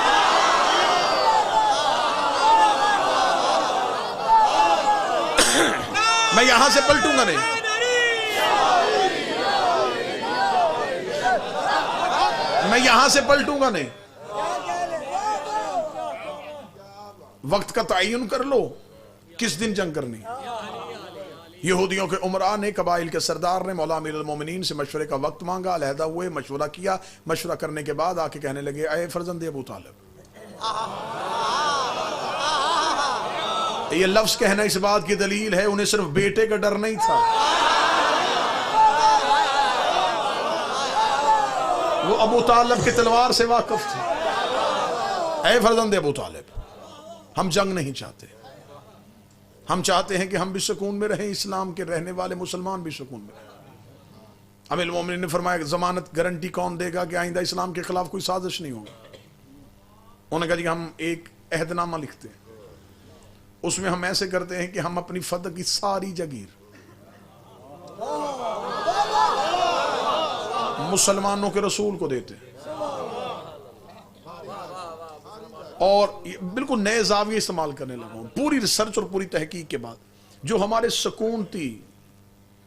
मैं यहां से पलटूंगा नहीं, मैं यहां से पलटूंगा नहीं। वक्त का तयन कर लो किस दिन जंग करनी। यहूदियों के उमरा ने, कबाइल के सरदार ने मौला अमीरुल मोमिनीन से मशवरे का वक्त मांगा, अलहदा हुए, मशवरा किया। मशवरा करने के बाद आके कहने लगे ऐ फर्जंद अबू तालिब। ये लफ्ज कहना इस बात की दलील है उन्हें सिर्फ बेटे का डर नहीं था, वो अबू तालिब की तलवार से वाकिफ थे। ऐ फर्जंद अबू तालिब, हम जंग नहीं चाहते, हम चाहते हैं कि हम भी सुकून में रहें, इस्लाम के रहने वाले मुसलमान भी सुकून में रहें। अमीरुल मोमिनीन ने फरमाया जमानत गारंटी कौन देगा कि आइंदा इस्लाम के खिलाफ कोई साजिश नहीं होगी। उन्होंने कहा जी हम एक अहदनामा लिखते हैं, उसमें हम ऐसे करते हैं कि हम अपनी फतह की सारी जगीर मुसलमानों के रसूल को देते हैं और बिल्कुल नए जाविये इस्तेमाल करने लगा हूं। पूरी रिसर्च और पूरी तहकीक के बाद जो हमारे सकूनती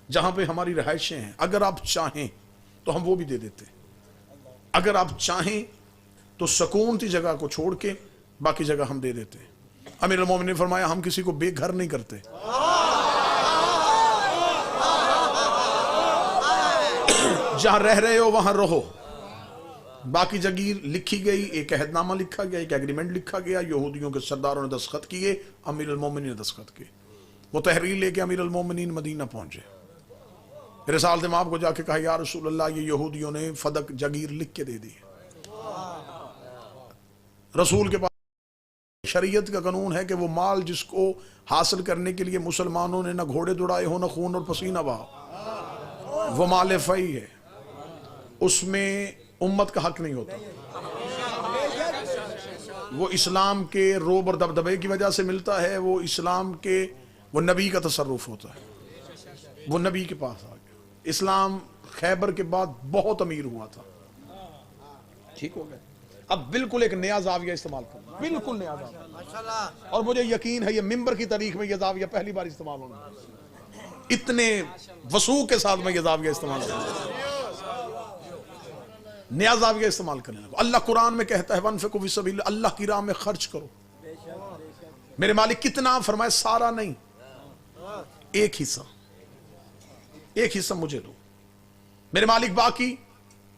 जहां पे हमारी रहायशें हैं, अगर आप चाहें तो हम वो भी दे देते। अगर आप चाहें तो सकूनती जगह को छोड़ के बाकी जगह हम दे देते। अमीरुल मोमिनीन ने फरमाया हम किसी को बेघर नहीं करते। जहां रह रहे हो वहां रहो। बाकी जगीर लिखी गई, एक अहदनामा लिखा गया, एक एग्रीमेंट लिखा गया, यहूदियों के सरदारों ने दस्तखत किए, अमीरुल मोमिनीन ने दस्तखत किए। वो तहरीर लेके अमीरुल मोमिनीन मदीना पहुंचे। रिसालत इमाम को जाके कहा या रसूल अल्लाह ये यहूदियों ने फदक जगीर लिख के दे दी। रसूल के पास शरीयत का कानून है कि वो माल जिसको हासिल करने के लिए मुसलमानों ने ना घोड़े दौड़ाए हो ना खून और पसीना बहा, वो माल फई है, उसमें उम्मत का हक नहीं होता। वो इस्लाम के रोब और दबदबे की वजह से मिलता है, वो इस्लाम के वो नबी का तसर्रुफ होता है, वो नबी के पास आ गया। इस्लाम खैबर के बाद बहुत अमीर हुआ था, ठीक हो गया। अब बिल्कुल एक नया जाविया इस्तेमाल करना, बिल्कुल नया जाविया, और मुझे यकीन है ये मिंबर की तारीख में यह जाविया पहली बार इस्तेमाल होना, इतने वसूख के साथ में यह जाविया इस्तेमाल होना, नया जाविया इस्तेमाल करने लगा। अल्लाह कुरान में कहता है वनफिकू फी सबील, अल्लाह की राह में खर्च करो। मेरे मालिक कितना फरमाए, सारा नहीं, एक हिस्सा, एक हिस्सा मुझे दो। मेरे मालिक बाकी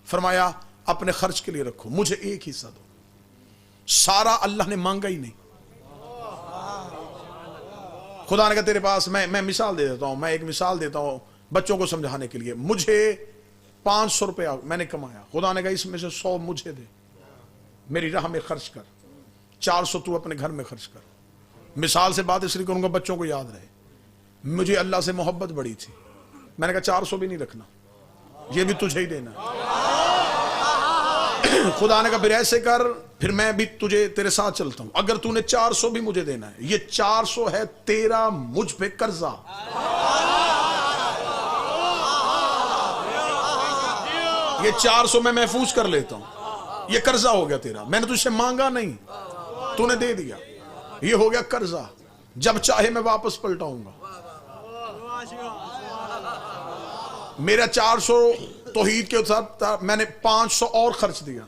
फरमाया अपने खर्च के लिए रखो, मुझे एक हिस्सा दो। सारा अल्लाह ने मांगा ही नहीं। खुदा ने कहा तेरे पास मैं मिसाल दे देता हूं, मैं एक मिसाल देता हूं बच्चों को समझाने के लिए। मुझे 500 रुपया मैंने कमाया, खुदा ने कहा इसमें से 100 मुझे दे, मेरी राह में खर्च कर, 400 तू अपने घर में खर्च कर। मिसाल से बात इसलिए करूंगा बच्चों को याद रहे, मुझे अल्लाह से मोहब्बत बड़ी थी, मैंने कहा 400 भी नहीं रखना, ये भी तुझे ही देना। खुदा ने कहा फिर ऐसे कर, फिर मैं भी तुझे तेरे साथ चलता हूं, अगर तूने 400 भी मुझे देना है, ये 400 है तेरा मुझ पे कर्जा। ये 400 मैं महफूज कर लेता हूं, ये कर्जा हो गया तेरा, मैंने तुझसे मांगा नहीं, तूने दे दिया, ये हो गया कर्जा, जब चाहे मैं वापस पलटाऊंगा। मेरा 400 तौहीद के साथ मैंने 500 और खर्च दिया,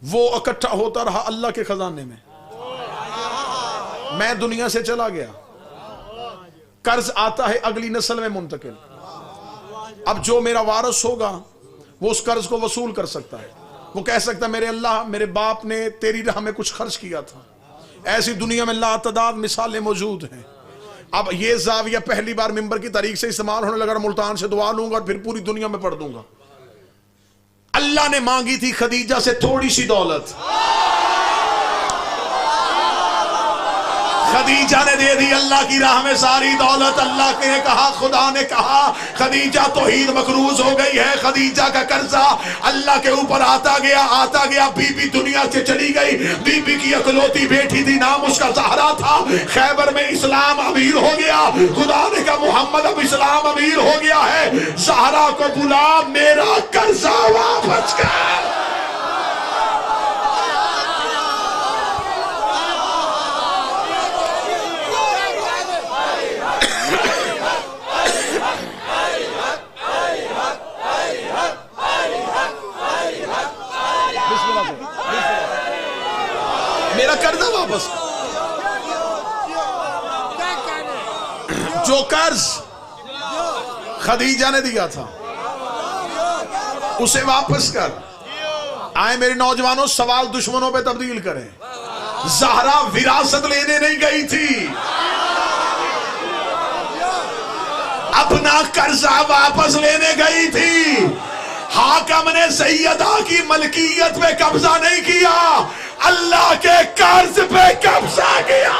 वो इकट्ठा होता रहा अल्लाह के खजाने में, मैं दुनिया से चला गया, कर्ज आता है अगली नस्ल में मुंतकिल। अब जो मेरा वारिस होगा वो उस कर्ज को वसूल कर सकता है, वो कह सकता है मेरे अल्लाह, मेरे बाप ने तेरी राह में कुछ खर्च किया था। ऐसी दुनिया में लातदाद मिसालें मौजूद हैं। अब ये जाविया पहली बार मिंबर की तारीख से इस्तेमाल होने लगा, मुल्तान से दुआ लूंगा और फिर पूरी दुनिया में पढ़ दूंगा। अल्लाह ने मांगी थी खदीजा से थोड़ी सी दौलत, खदीजा ने दे दी अल्लाह की राह में सारी दौलत। अल्लाह ने कहा, खुदा ने कहा खदीजा तौहीद मकरूज हो गई है, खदीजा का कर्जा अल्लाह के ऊपर आता गया। बीबी दुनिया से चली गई, बीबी की अकलौती बेटी थी, नाम उसका ज़हरा था। खैबर में इस्लाम अमीर हो गया, खुदा ने कहा मोहम्मद अब इस्लाम अमीर हो गया है, ज़हरा को बुला, मेरा कर्जा वापस कर। मेरा कर्जा वापस, जो कर्ज खदीजा ने दिया था उसे वापस कर। आए मेरे नौजवानों, सवाल दुश्मनों पे तब्दील करें। ज़हरा विरासत लेने नहीं गई थी, अपना कर्जा वापस लेने गई थी। हाकम ने सैयदा की मलकियत पे कब्जा नहीं किया, अल्लाह के कर्ज पे कब्जा किया।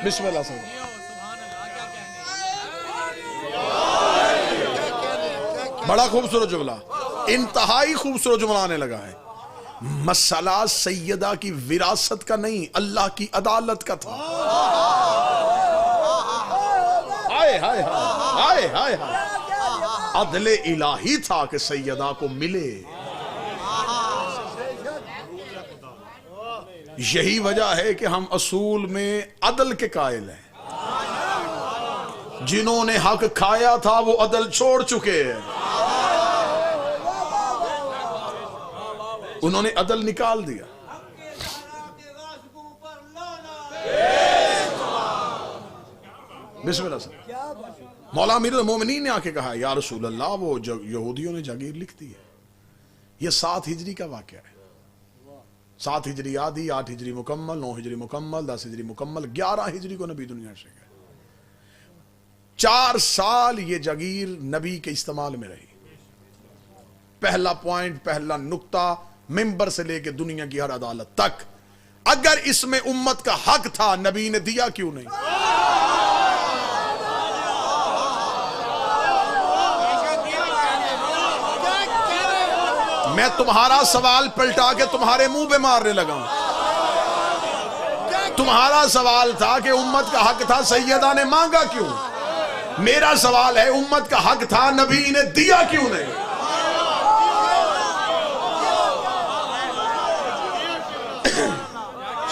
बिस्मिल्लाह से बड़ा खूबसूरत जुमला, इंतहाई खूबसूरत जुमला आने लगा है। मसला सैयदा की विरासत का नहीं, अल्लाह की अदालत का था। हाय हाय हाय हाय हाय, अदले इलाही था कि सैयदा को मिले। यही वजह है कि हम असूल में अदल के कायल हैं। जिन्होंने हक खाया था वो अदल छोड़ चुके हैं, उन्होंने अदल निकाल दिया। बिस्मिल्लाह से मौला अमीरुल मोमिनीन ने आके कहा, या रसूल अल्लाह, वो यहूदियों ने जागीर लिख दी है। ये 7 हिजरी का वाक़या है। 7 हिजरी आधी, 8 हिजरी मुकम्मल, 9 हिजरी मुकम्मल, 10 हिजरी मुकम्मल, 11 हिजरी को नबी दुनिया से गए। 4 साल ये जागीर नबी के इस्तेमाल में रही। पहला पॉइंट, पहला नुक्ता, मिंबर से लेके दुनिया की हर अदालत तक, अगर इसमें उम्मत का हक था, नबी ने दिया क्यों नहीं? मैं तुम्हारा सवाल पलटा के तुम्हारे मुंह पे मारने लगा हूं। तुम्हारा सवाल था कि उम्मत का हक था, सैयदा ने मांगा क्यों? मेरा सवाल है, उम्मत का हक था, नबी ने दिया क्यों नहीं?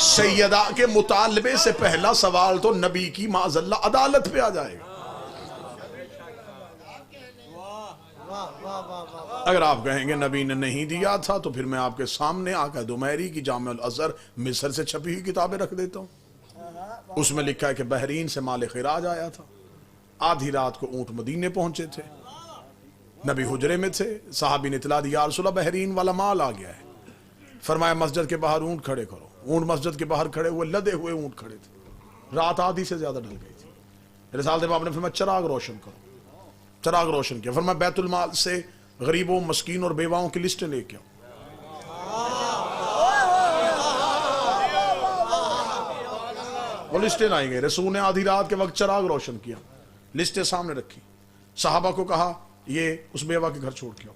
सैयदा के मुतालबे से पहला सवाल तो नबी की माज़ल्ला अदालत पे आ जाएगा। अगर आप कहेंगे नबी ने नहीं दिया था, तो फिर मैं आपके सामने आका दुमैरी की जामिउल अज़हर मिस्र से छपी हुई किताबें रख देता हूं। उसमें लिखा है कि बहरीन से माल खिराज आया था, आधी रात को ऊंट मदीने पहुंचे थे, नबी हुजरे में थे, साहबी ने इतला दी, या रसूलल्लाह बहरीन वाला माल आ गया है। फरमाया मस्जिद के बाहर ऊंट खड़े करो। ऊंट मस्जिद के बाहर खड़े हुए, लदे हुए ऊंट खड़े थे। रात आधी से ज्यादा ढल गई थी। रिसालत बाप ने फरमाया चिराग रोशन करो। चिराग रोशन किया। फरमाया बैतुल माल से गरीबों, मस्कीन और बेवाओं की लिस्टें लेके आओ। वो लिस्टें लाई गई। रसूल ने आधी रात के वक्त चिराग रोशन किया, लिस्टें सामने रखी, सहाबा को कहा ये उस बेवा के घर छोड़ के आओ,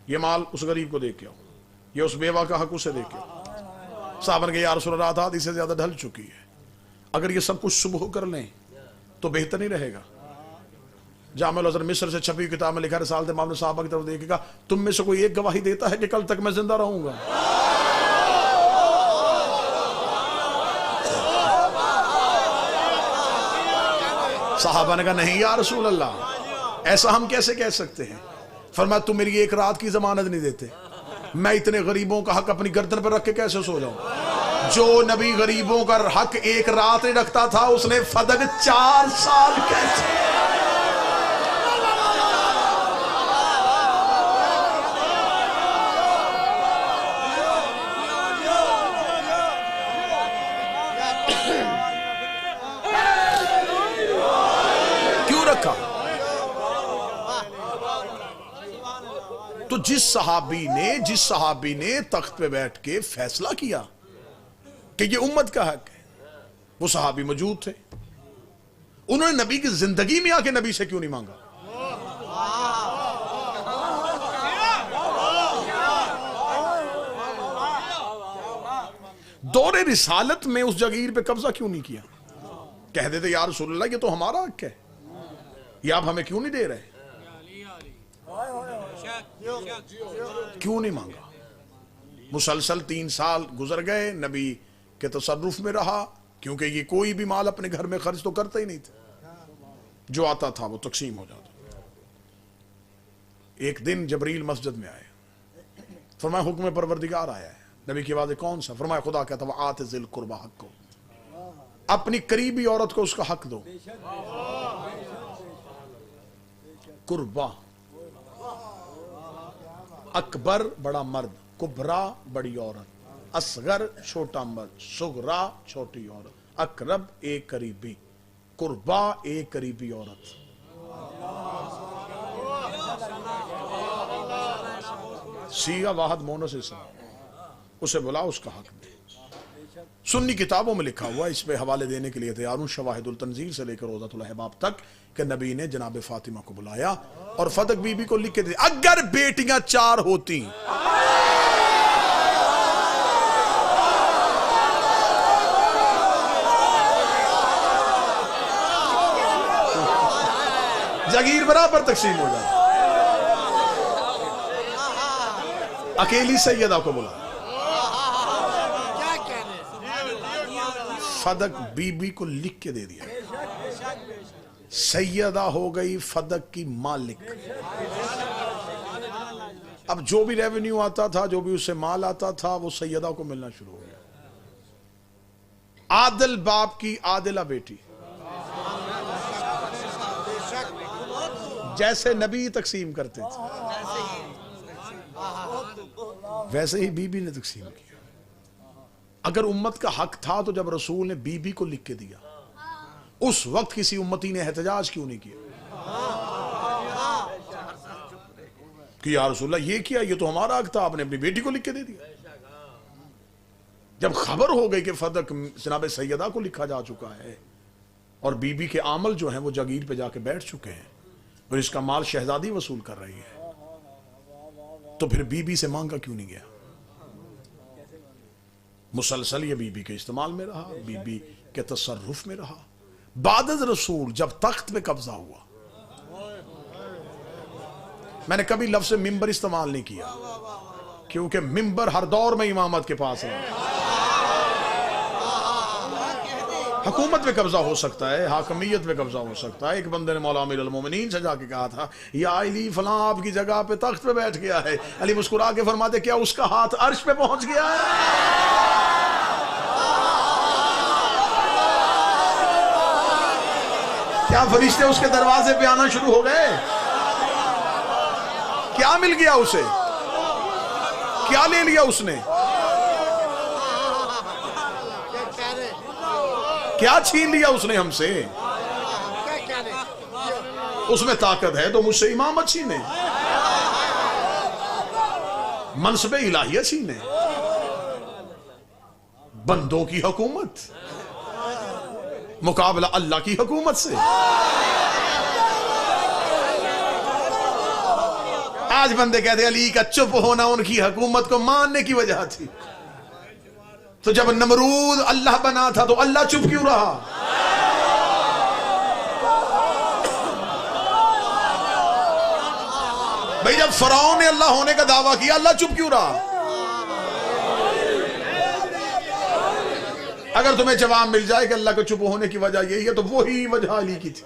ये माल उस गरीब को दे के आओ, ये उस बेवा का हक उसे दे के आओ। साहब ने कहा या रसूल अल्लाह, रात इससे ज्यादा ढल चुकी है, अगर ये सब कुछ सुबह कर लें तो बेहतर नहीं रहेगा। जामिल अज़हर मिस्र से छपी किताब में लिखा है, रिसालत इमाम ने साहबा की तरफ देखेगा, तुम में से कोई एक गवाही देता है कि कल तक मैं जिंदा रहूंगा? साहबा ने कहा नहीं या रसूल अल्लाह, ऐसा हम कैसे कह सकते हैं। फरमाया तुम मेरी एक रात की जमानत नहीं देते, मैं इतने गरीबों का हक अपनी गर्दन पर रख के कैसे सो जाऊं? जो नबी गरीबों का हक एक रात नहीं रखता था, उसने फदक 4 साल कैसे? क्यों रखा? तो जिस सहाबी ने तख्त पे बैठ के फैसला किया कि ये उम्मत का हक है, वो सहाबी मौजूद थे। उन्होंने नबी की जिंदगी में आके नबी से क्यों नहीं मांगा? दौरे रिसालत में उस जागीर पे कब्जा क्यों नहीं किया? कह देते या रसूल अल्लाह, ये तो हमारा हक है, ये आप हमें क्यों नहीं दे रहे? क्यों नहीं मांगा? मुसलसल 3 साल गुजर गए, नबी के तसर्रुफ में रहा, क्योंकि ये कोई भी माल अपने घर में खर्च तो करता ही नहीं था, जो आता था वो तकसीम हो जाता। एक दिन जबरील मस्जिद में आए, फरमाया हुक्म परवरदिगार आया है। नबी की आवाज़ कौन सा? फरमाया खुदा कहता है आत जिल कुर्बा हक को, अपनी करीबी औरत को उसका हक दो। कुर्बा, अकबर बड़ा मर्द, कुबरा बड़ी औरत, असगर छोटा मर्द, सुगरा छोटी औरत, अकरब एक करीबी, कुर्बा एक करीबी औरत। सीगा वाहद मोनस इस्लाम, उसे बुला, उसका हक दे। सुन्नी किताबों में लिखा हुआ, इस पे हवाले देने के लिए तैयार हूं, शवाहिदुल तंजीर से लेकर रोज़ातुल अहबाब तक, कि नबी ने जनाब फातिमा को बुलाया और फदक बीबी को लिख के दे, अगर बेटियां 4 होती जागीर बराबर तकसीम हो जाए। अकेली सैयदा को बुला, फदक बीबी को लिख के दे दिया, सैयदा हो गई फदक की मालिक। अब जो भी रेवेन्यू आता था, जो भी उससे माल आता था, वो सैयदा को मिलना शुरू हो गया। आदिल बाप की आदिला बेटी, जैसे नबी तकसीम करते थे वैसे ही बीबी ने तकसीम किया। अगर उम्मत का हक था तो जब रसूल ने बीबी को लिख के दिया, उस वक्त किसी उम्मती ने एहतजाज क्यों नहीं किया कि या रसूलल्लाह ये किया, ये तो हमारा हक था, आपने अपनी बेटी को लिख के दे दिया। जब खबर हो गई कि फदक जनाब सैयदा को लिखा जा चुका है और बीबी के आमल जो हैं वो जागीर पे जाके बैठ चुके हैं और इसका माल शहजादी वसूल कर रही है, तो फिर बीबी से मांगा क्यों नहीं गया? मुसलसल ये बीबी के इस्तेमाल में रहा, बीबी के तसर्रुफ में रहा। बादल रसूल जब तख्त पे कब्जा हुआ, मैंने कभी लफ्ज़ मिंबर इस्तेमाल नहीं किया, क्योंकि मिंबर हर दौर में इमामत के पास है। हुकूमत पे कब्जा हो सकता है, हाकमियत पे कब्जा हो सकता है। एक बंदे ने मौला अमीरुल मोमिनीन से जाके कहा था, या अली फलां आपकी जगह पे तख्त पे बैठ गया है। अली मुस्कुरा के फरमाते, क्या उसका हाथ अर्श पे पहुंच गया है? क्या फरिश्ते उसके दरवाजे पे आना शुरू हो गए? क्या मिल गया उसे? क्या ले लिया उसने? क्या छीन लिया उसने हमसे? उसमें ताकत है तो मुझसे इमामत छीने, मनसबे इलाहिया छीने, बंदों की हुकूमत। मुकाबला अल्लाह की हुकूमत से। आज बंदे कहते अली का चुप होना उनकी हुकूमत को मानने की वजह थी। तो जब नमरूद अल्लाह बना था तो अल्लाह चुप क्यों रहा? भाई जब फरौन ने अल्लाह होने का दावा किया अल्लाह चुप क्यों रहा? अगर तुम्हें जवाब मिल जाए कि अल्लाह के चुप होने की वजह यही है तो वही वजह अली की थी।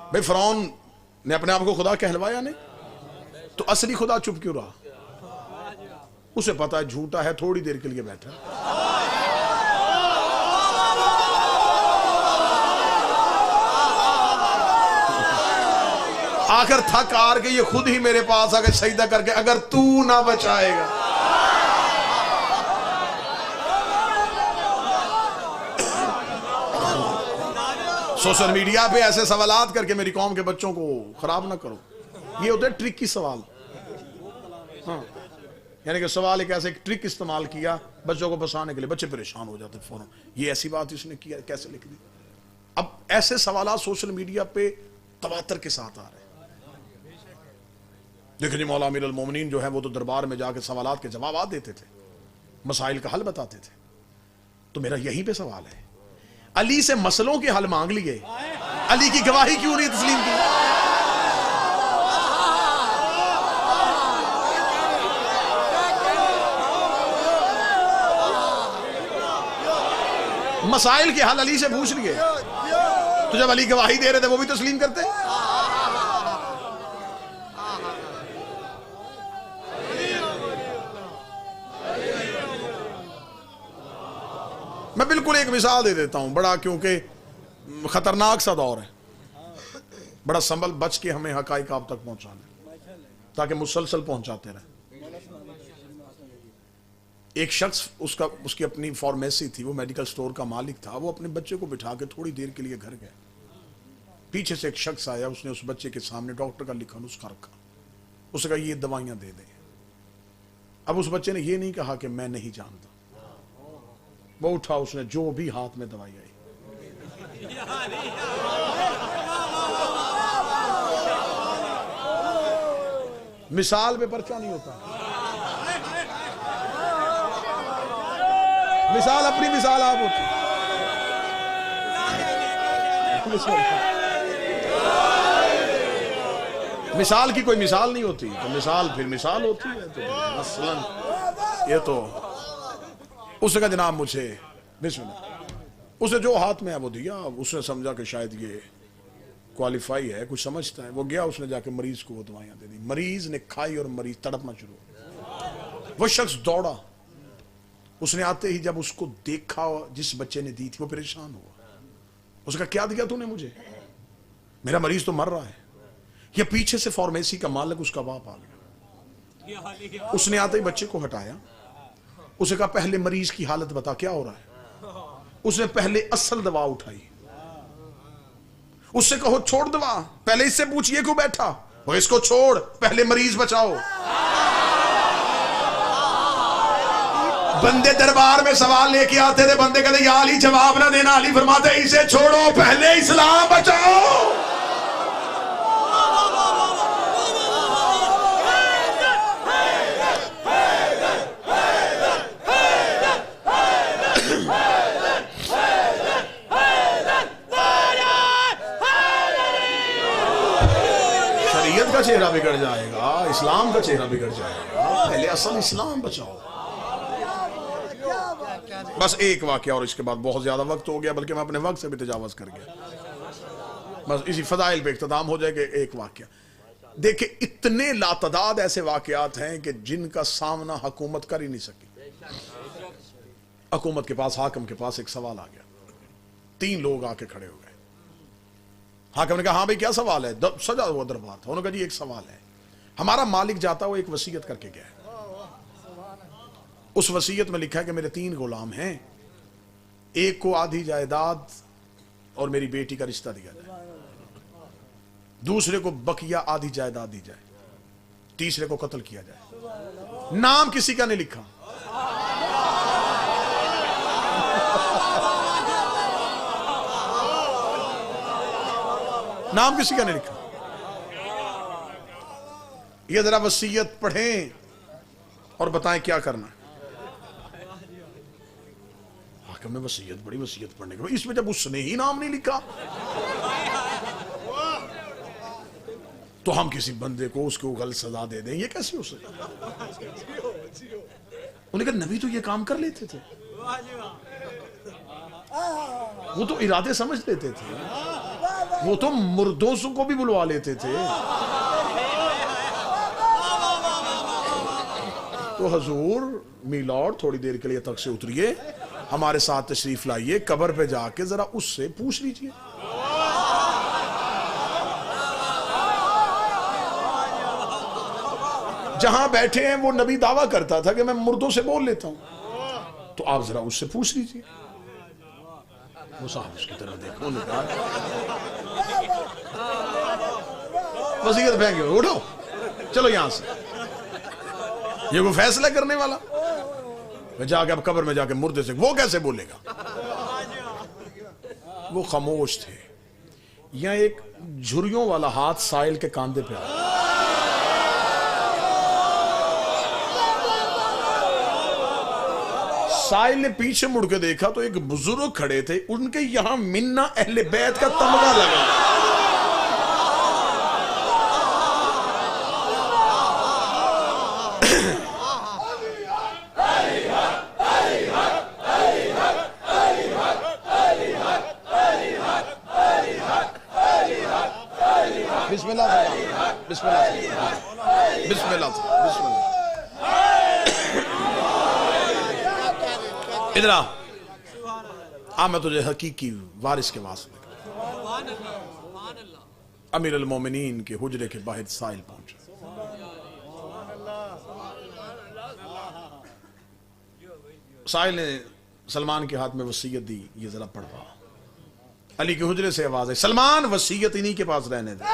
भाई फरौन ने अपने आप को खुदा कहलवाया नहीं, तो असली खुदा चुप क्यों रहा? उसे पता है झूठा है, थोड़ी देर के लिए बैठा। आखिर थक हार के ये खुद ही मेरे पास आके सजदा करके अगर तू ना बचाएगा। सोशल मीडिया पे ऐसे सवालात करके मेरी कौम के बच्चों को खराब ना करो। ये होते ट्रिक की सवाल। हाँ, यानी कि सवाल एक ऐसे ट्रिक इस्तेमाल किया बच्चों को फंसाने के लिए, बच्चे परेशान हो जाते फौरन, ये ऐसी बात इसने किया, कैसे लिख दी। अब ऐसे सवालात सोशल मीडिया पे तवातर के साथ आ रहे हैं। देखिए मौला अमीर अल मोमिनीन जो है वो तो दरबार में जाके सवालात के जवाब देते थे, मसाइल का हल बताते थे। तो मेरा यहीं पे सवाल है, अली से मसलों के हल मांग लिए, अली की गवाही क्यों नहीं तस्लीम की? मसाइल के हल अली से पूछ लिए, तो जब अली गवाही दे रहे थे वो भी तस्लीम करते। मैं बिल्कुल एक मिसाल दे देता हूं, बड़ा क्योंकि खतरनाक सा दौर है, बड़ा संभल बच के हमें हकाइक आप तक पहुंचाने, ताकि मुसलसल पहुंचाते रहे। एक शख्स उसकी अपनी फार्मेसी थी, वो मेडिकल स्टोर का मालिक था। वो अपने बच्चे को बिठा के थोड़ी देर के लिए घर गया। पीछे से एक शख्स आया, उसने उस बच्चे के सामने डॉक्टर का लिखा नुस्खा रखा, उसने कहा ये दवाइयां दे दे। अब उस बच्चे ने ये नहीं कहा कि मैं नहीं जानता, वो उठा, उसने जो भी हाथ में दवाई आई, मिसाल पे पर्चा नहीं होता, मिसाल अपनी मिसाल आप होती। मिसाल की कोई मिसाल नहीं होती, तो मिसाल फिर मिसाल होती है। तो मसलन ये तो उसने कहा जनाब मुझे बिस्मिल्लाह, उसे जो हाथ में है वो दिया। उसने समझा कि शायद ये क्वालिफाई है, कुछ समझता है। वो गया, उसने जाके मरीज को वो दवाइयां दे दी। मरीज ने खाई और मरीज तड़पना शुरू हो। वो शख्स दौड़ा, उसने आते ही जब उसको देखा जिस बच्चे ने दी थी, वो परेशान हुआ। उसका क्या दिया तूने मुझे? मेरा मरीज तो मर रहा है। ये पीछे से फार्मेसी का मालिक उसका बाप आ गया। उसने आते ही बच्चे को हटाया, उसे कहा पहले मरीज की हालत बता, क्या हो रहा है? उसने पहले असल दवा उठाई। उससे कहो छोड़ दवा, पहले इससे पूछिए क्यों बैठा, वो इसको छोड़, पहले मरीज बचाओ। बंदे दरबार में सवाल लेके आते थे, बंदे कहते या अली जवाब ना देना, अली फरमाते इसे छोड़ो, पहले इस्लाम बचाओ। शरीयत का चेहरा बिगड़ जाएगा, इस्लाम का चेहरा बिगड़ जाएगा, पहले असल इस्लाम बचाओ। बस एक वाकया और इसके बाद बहुत ज्यादा वक्त हो गया, बल्कि मैं अपने वक्त से भी तजावज कर गया। बस इसी फजाइल पे इख्तिताम हो जाएगा। एक वाकया देखिए, इतने लातदाद ऐसे वाकयात हैं कि जिनका सामना हुकूमत कर ही नहीं सकी। हुकूमत के पास, हाकिम के पास एक सवाल आ गया। 3 लोग आके खड़े हो गए। हाकिम ने कहा हाँ भाई क्या सवाल है? सजा हुआ दरबार था। उन्होंने कहा जी एक सवाल है, हमारा मालिक जाता वो एक वसीयत करके गया। उस वसीयत में लिखा है कि मेरे 3 गुलाम हैं, एक को आधी जायदाद और मेरी बेटी का रिश्ता दिया जाए, दूसरे को बकिया आधी जायदाद दी जाए, तीसरे को कत्ल किया जाए। नाम किसी का नहीं लिखा। नाम किसी का नहीं लिखा। ये जरा वसीयत पढ़ें और बताएं क्या करना है। में वसीयत, बड़ी वसीयत पढ़ने के बाद इसमें जब उसने ही नाम नहीं लिखा तो हम किसी बंदे को उसको गलत सजा दे दें, ये कैसे हो सकता? उन्होंने कहा नबी तो ये काम कर लेते थे, वो तो इरादे समझ लेते थे, वो तो मुर्दों को भी बुलवा लेते थे। तो हजूर मीलॉर्ड थोड़ी देर के लिए तक से उतरिए, हमारे साथ तशरीफ लाइए, कब्र पे जाके जरा उससे पूछ लीजिए। जहां बैठे हैं वो नबी दावा करता था कि मैं मुर्दों से बोल लेता हूं, तो आप जरा उससे पूछ लीजिए। वो साहब उसकी तरफ देखो, वसीयत फेंके, उठो चलो यहां से, ये वो फैसला करने वाला जाके अब कब्र में जाके मुर्दे से वो कैसे बोलेगा? वो खामोश थे। यहां एक झुर्रियों वाला हाथ साहिल के कांधे पे आया। साहिल ने पीछे मुड़ के देखा तो एक बुजुर्ग खड़े थे, उनके यहां मिन्ना अहले बैत का तमगा लगा। इधर आ, मैं तुझे हकीकी वारिस के वास्ते। अमीर अल मोमिनीन के हुजरे के बाहर साहिल पहुंचा। साहिल ने सलमान के हाथ में वसीयत दी, ये जरा पढ़वा। अली के हुजरे से आवाज है, सलमान वसीयत इन्हीं के पास रहने दे।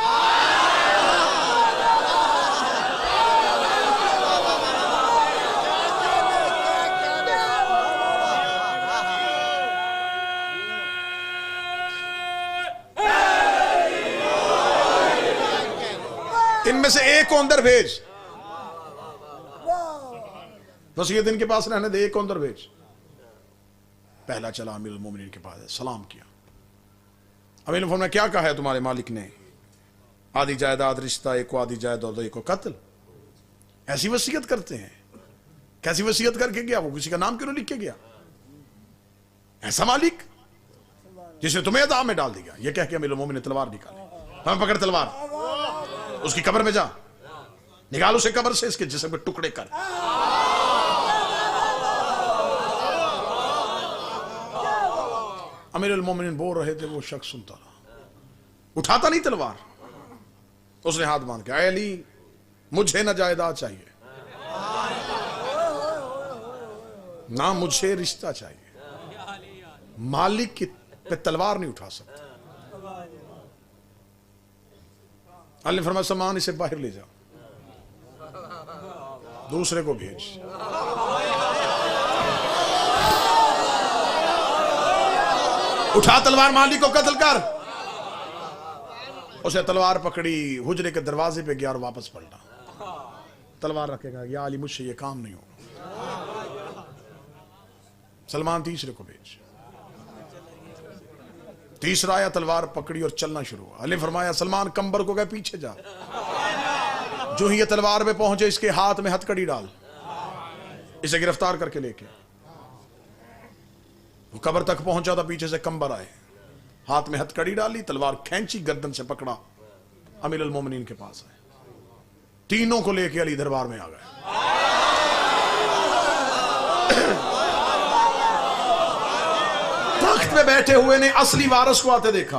इनमें से एक को अंदर भेज, वसीयत इनके पास रहने दे, एक को अंदर भेज। पहला चला अमीर अल मोमिनीन के पास, सलाम किया। अमीर ने फरमाया क्या कहा है तुम्हारे मालिक ने? आधी जायदाद रिश्ता, एक को आधी जायदाद, एक को कत्ल। ऐसी वसीयत करते हैं? कैसी वसीयत करके गया वो? किसी का नाम क्यों लिख के गया? ऐसा मालिक जिसने तुम्हें अदाब में डाल दिया। ये कह के अमीर अल मोमिनीन ने तलवार निकाली। हम पकड़ तलवार, उसकी कब्र में जा, निकाल उसे कब्र से, इसके जिस्म के टुकड़े कर। अमीर अल मोमिनीन बोल रहे थे, वो शख्स सुनता रहा, उठाता नहीं तलवार। उसने हाथ बांध के, आए अली मुझे ना जायदाद चाहिए, ना मुझे रिश्ता चाहिए, मालिक की पे तलवार नहीं उठा सकता। अल्लाह ने फरमाया सलमान इसे बाहर ले जाओ, दूसरे को भेज। उठा तलवार, मालिक को कत्ल कर। उसे तलवार पकड़ी, हुजरे के दरवाजे पे गया और वापस पलटा, तलवार रखेगा, या अली मुझसे ये काम नहीं होगा। सलमान तीसरे को भेज। तीसरा आया, तलवार पकड़ी और चलना शुरू हुआ। अली फरमाया सलमान कंबर को गए पीछे जा। जो ही ये तलवार पे पहुंचे, इसके हाथ में हथकड़ी डाल, इसे गिरफ्तार करके लेके। वो कब्र तक पहुंचा था, पीछे से कंबर आए, हाथ में हथकड़ी डाली, तलवार खींची, गर्दन से पकड़ा, अमीर अल मोमिनीन के पास आए। तीनों को लेके अली दरबार में आ गए। तख्त पे बैठे हुए ने असली वारिस को आते देखा,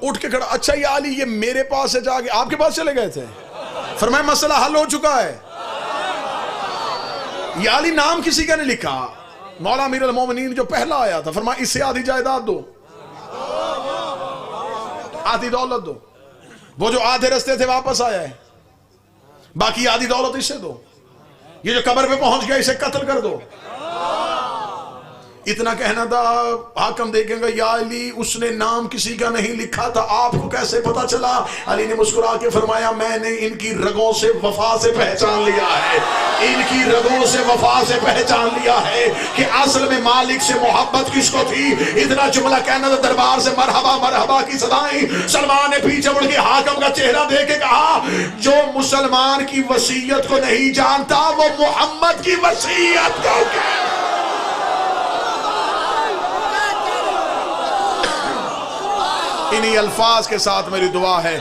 उठ के खड़ा, अच्छा ये अली ये मेरे पास है, जाके आपके पास चले गए थे? फरमाया मसला हल हो चुका है। ये अली नाम किसी का नहीं लिखा। मौला अमीर अल मोमिनीन जो पहला आया था, फरमाया इससे आधी जायदाद दो, आधी दौलत दो। वो जो आधे रास्ते थे वापस आया है, बाकी आधी दौलत इसे दो, ये जो कब्र पे पहुंच गया इसे कत्ल कर दो। इतना कहना था, हाकम देखेंगे या अली उसने नाम किसी का नहीं लिखा था, आपको कैसे पता चला? अली ने मुस्कुरा के फरमाया मैंने इनकी रगों से वफा से पहचान लिया है, इनकी रगों से वफा से पहचान लिया है कि असल में मालिक से मोहब्बत किसको थी। इतना जुमला कहना था, दरबार से मरहबा मरहबा की सदाएं। सलमान ने पीछे मुड़ के हाकम का चेहरा देख के कहा, जो मुसलमान की वसीयत को नहीं जानता वो मोहम्मद की वसीयत को क्या। इन्हीं अल्फाज के साथ मेरी दुआ है,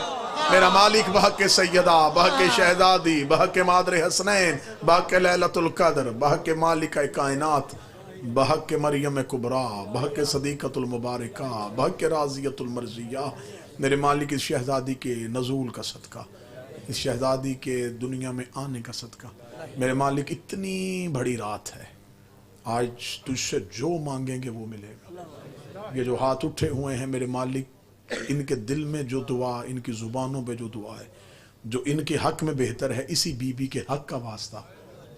मेरा मालिक बहक के सैयदा, बहक के शहजादी, बहक के मादर हसनैन, बहक के लैलतुल कद्र, बहक के मालिक कायनात, बहक के मरियम कुबरा, बहक के सदीकतुल मुबारका, बहक के राजियतुल मर्जिया, मेरे मालिक इस शहजादी के नजूल का सदका, इस शहजादी के दुनिया में आने का सदका। मेरे मालिक इतनी बड़ी रात है, आज तुझसे जो मांगेंगे वो मिलेगा। ये जो हाथ उठे हुए हैं मेरे मालिक, इनके दिल में जो दुआ, इनकी जुबानों पे जो दुआ है, जो इनके हक में बेहतर है, इसी बीबी के हक का वास्ता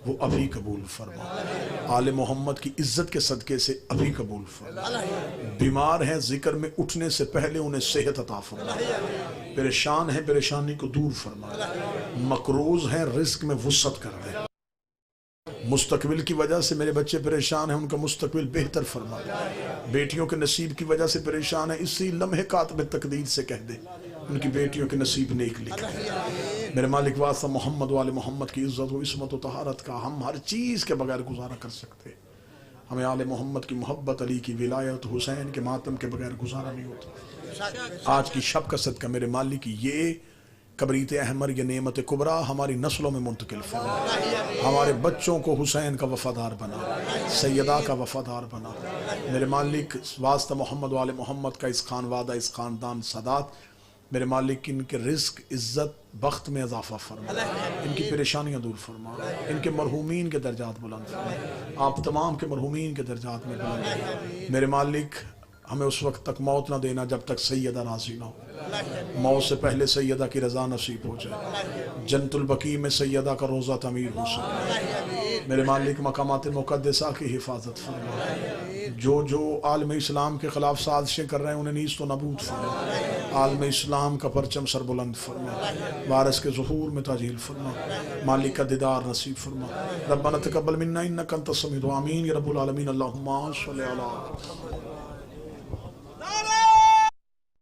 वो अभी कबूल फरमा। आले मोहम्मद की इज्जत के सदके से अभी कबूल फरमा। बीमार हैं, जिक्र में उठने से पहले उन्हें सेहत अता फरमा। परेशान हैं, परेशानी को दूर फरमा। मकरूज हैं, रिस्क में वुसअत कर दे। मुस्तकबिल की वजह से मेरे बच्चे परेशान हैं, उनका मुस्तकबिल बेहतर फरमा। बेटियों के नसीब की वजह से परेशान है, इसी लम्हे कातब तकदीर से कह दे उनकी बेटियों के नसीब नेक लिखा है। मेरे मालिक वास्ता मोहम्मद वाले मोहम्मद की इज्जत व इस्मत व तहारत का हम हर चीज़ के बगैर गुजारा कर सकते। हमें आले मोहम्मद की मोहब्बत, अली की विलायत, हुसैन के मातम के बगैर गुजारा नहीं होता। आज की शब का सदका मेरे मालिक ये कबरीत अहमर, ये नेमत कुबरा हमारी नस्लों में मुंतकिल फरमा। हमारे बच्चों को हुसैन का वफादार बना, सैयदा का वफादार बना। मेरे मालिक वास्ता मोहम्मद वाले मोहम्मद का इस खानवादा, इस खानदान सदात, मेरे मालिक इनके रिस्क, इज़्ज़त, बख्त में इजाफा फरमा, इनकी परेशानियाँ दूर फरमा, इनके मरहूमीन के दर्जात बुलंद फरमा। आप तमाम के मरहूमीन के दर्जात में बुलंद फरमा। मेरे मालिक हमें उस वक्त तक मौत ना देना जब तक सैयदा राजी ना हो। मौत से पहले सैयदा की रज़ा नसीब हो जाए। जन्नतुल बकी में सैयदा का रोज़ा तमीर हो सके। मेरे मालिक मकामात मुक़द्दसा की हिफाजत फरमा। जो जो आलम इस्लाम के ख़िलाफ़ साजिशें कर रहे हैं उन्हें नीज़ तो नबूद फरमा। आलम इस्लाम का परचम सरबुलंद फरमा। वारिस के ज़ुहूर में ताजील फरमा। मालिक का दीदार नसीब फरमा। रब्बना तक़ब्बल मिन्ना इन्नका अंतस समीउल आमीन। या रब्बुल आलमीन अल्लाहुम्मा सल्लि अला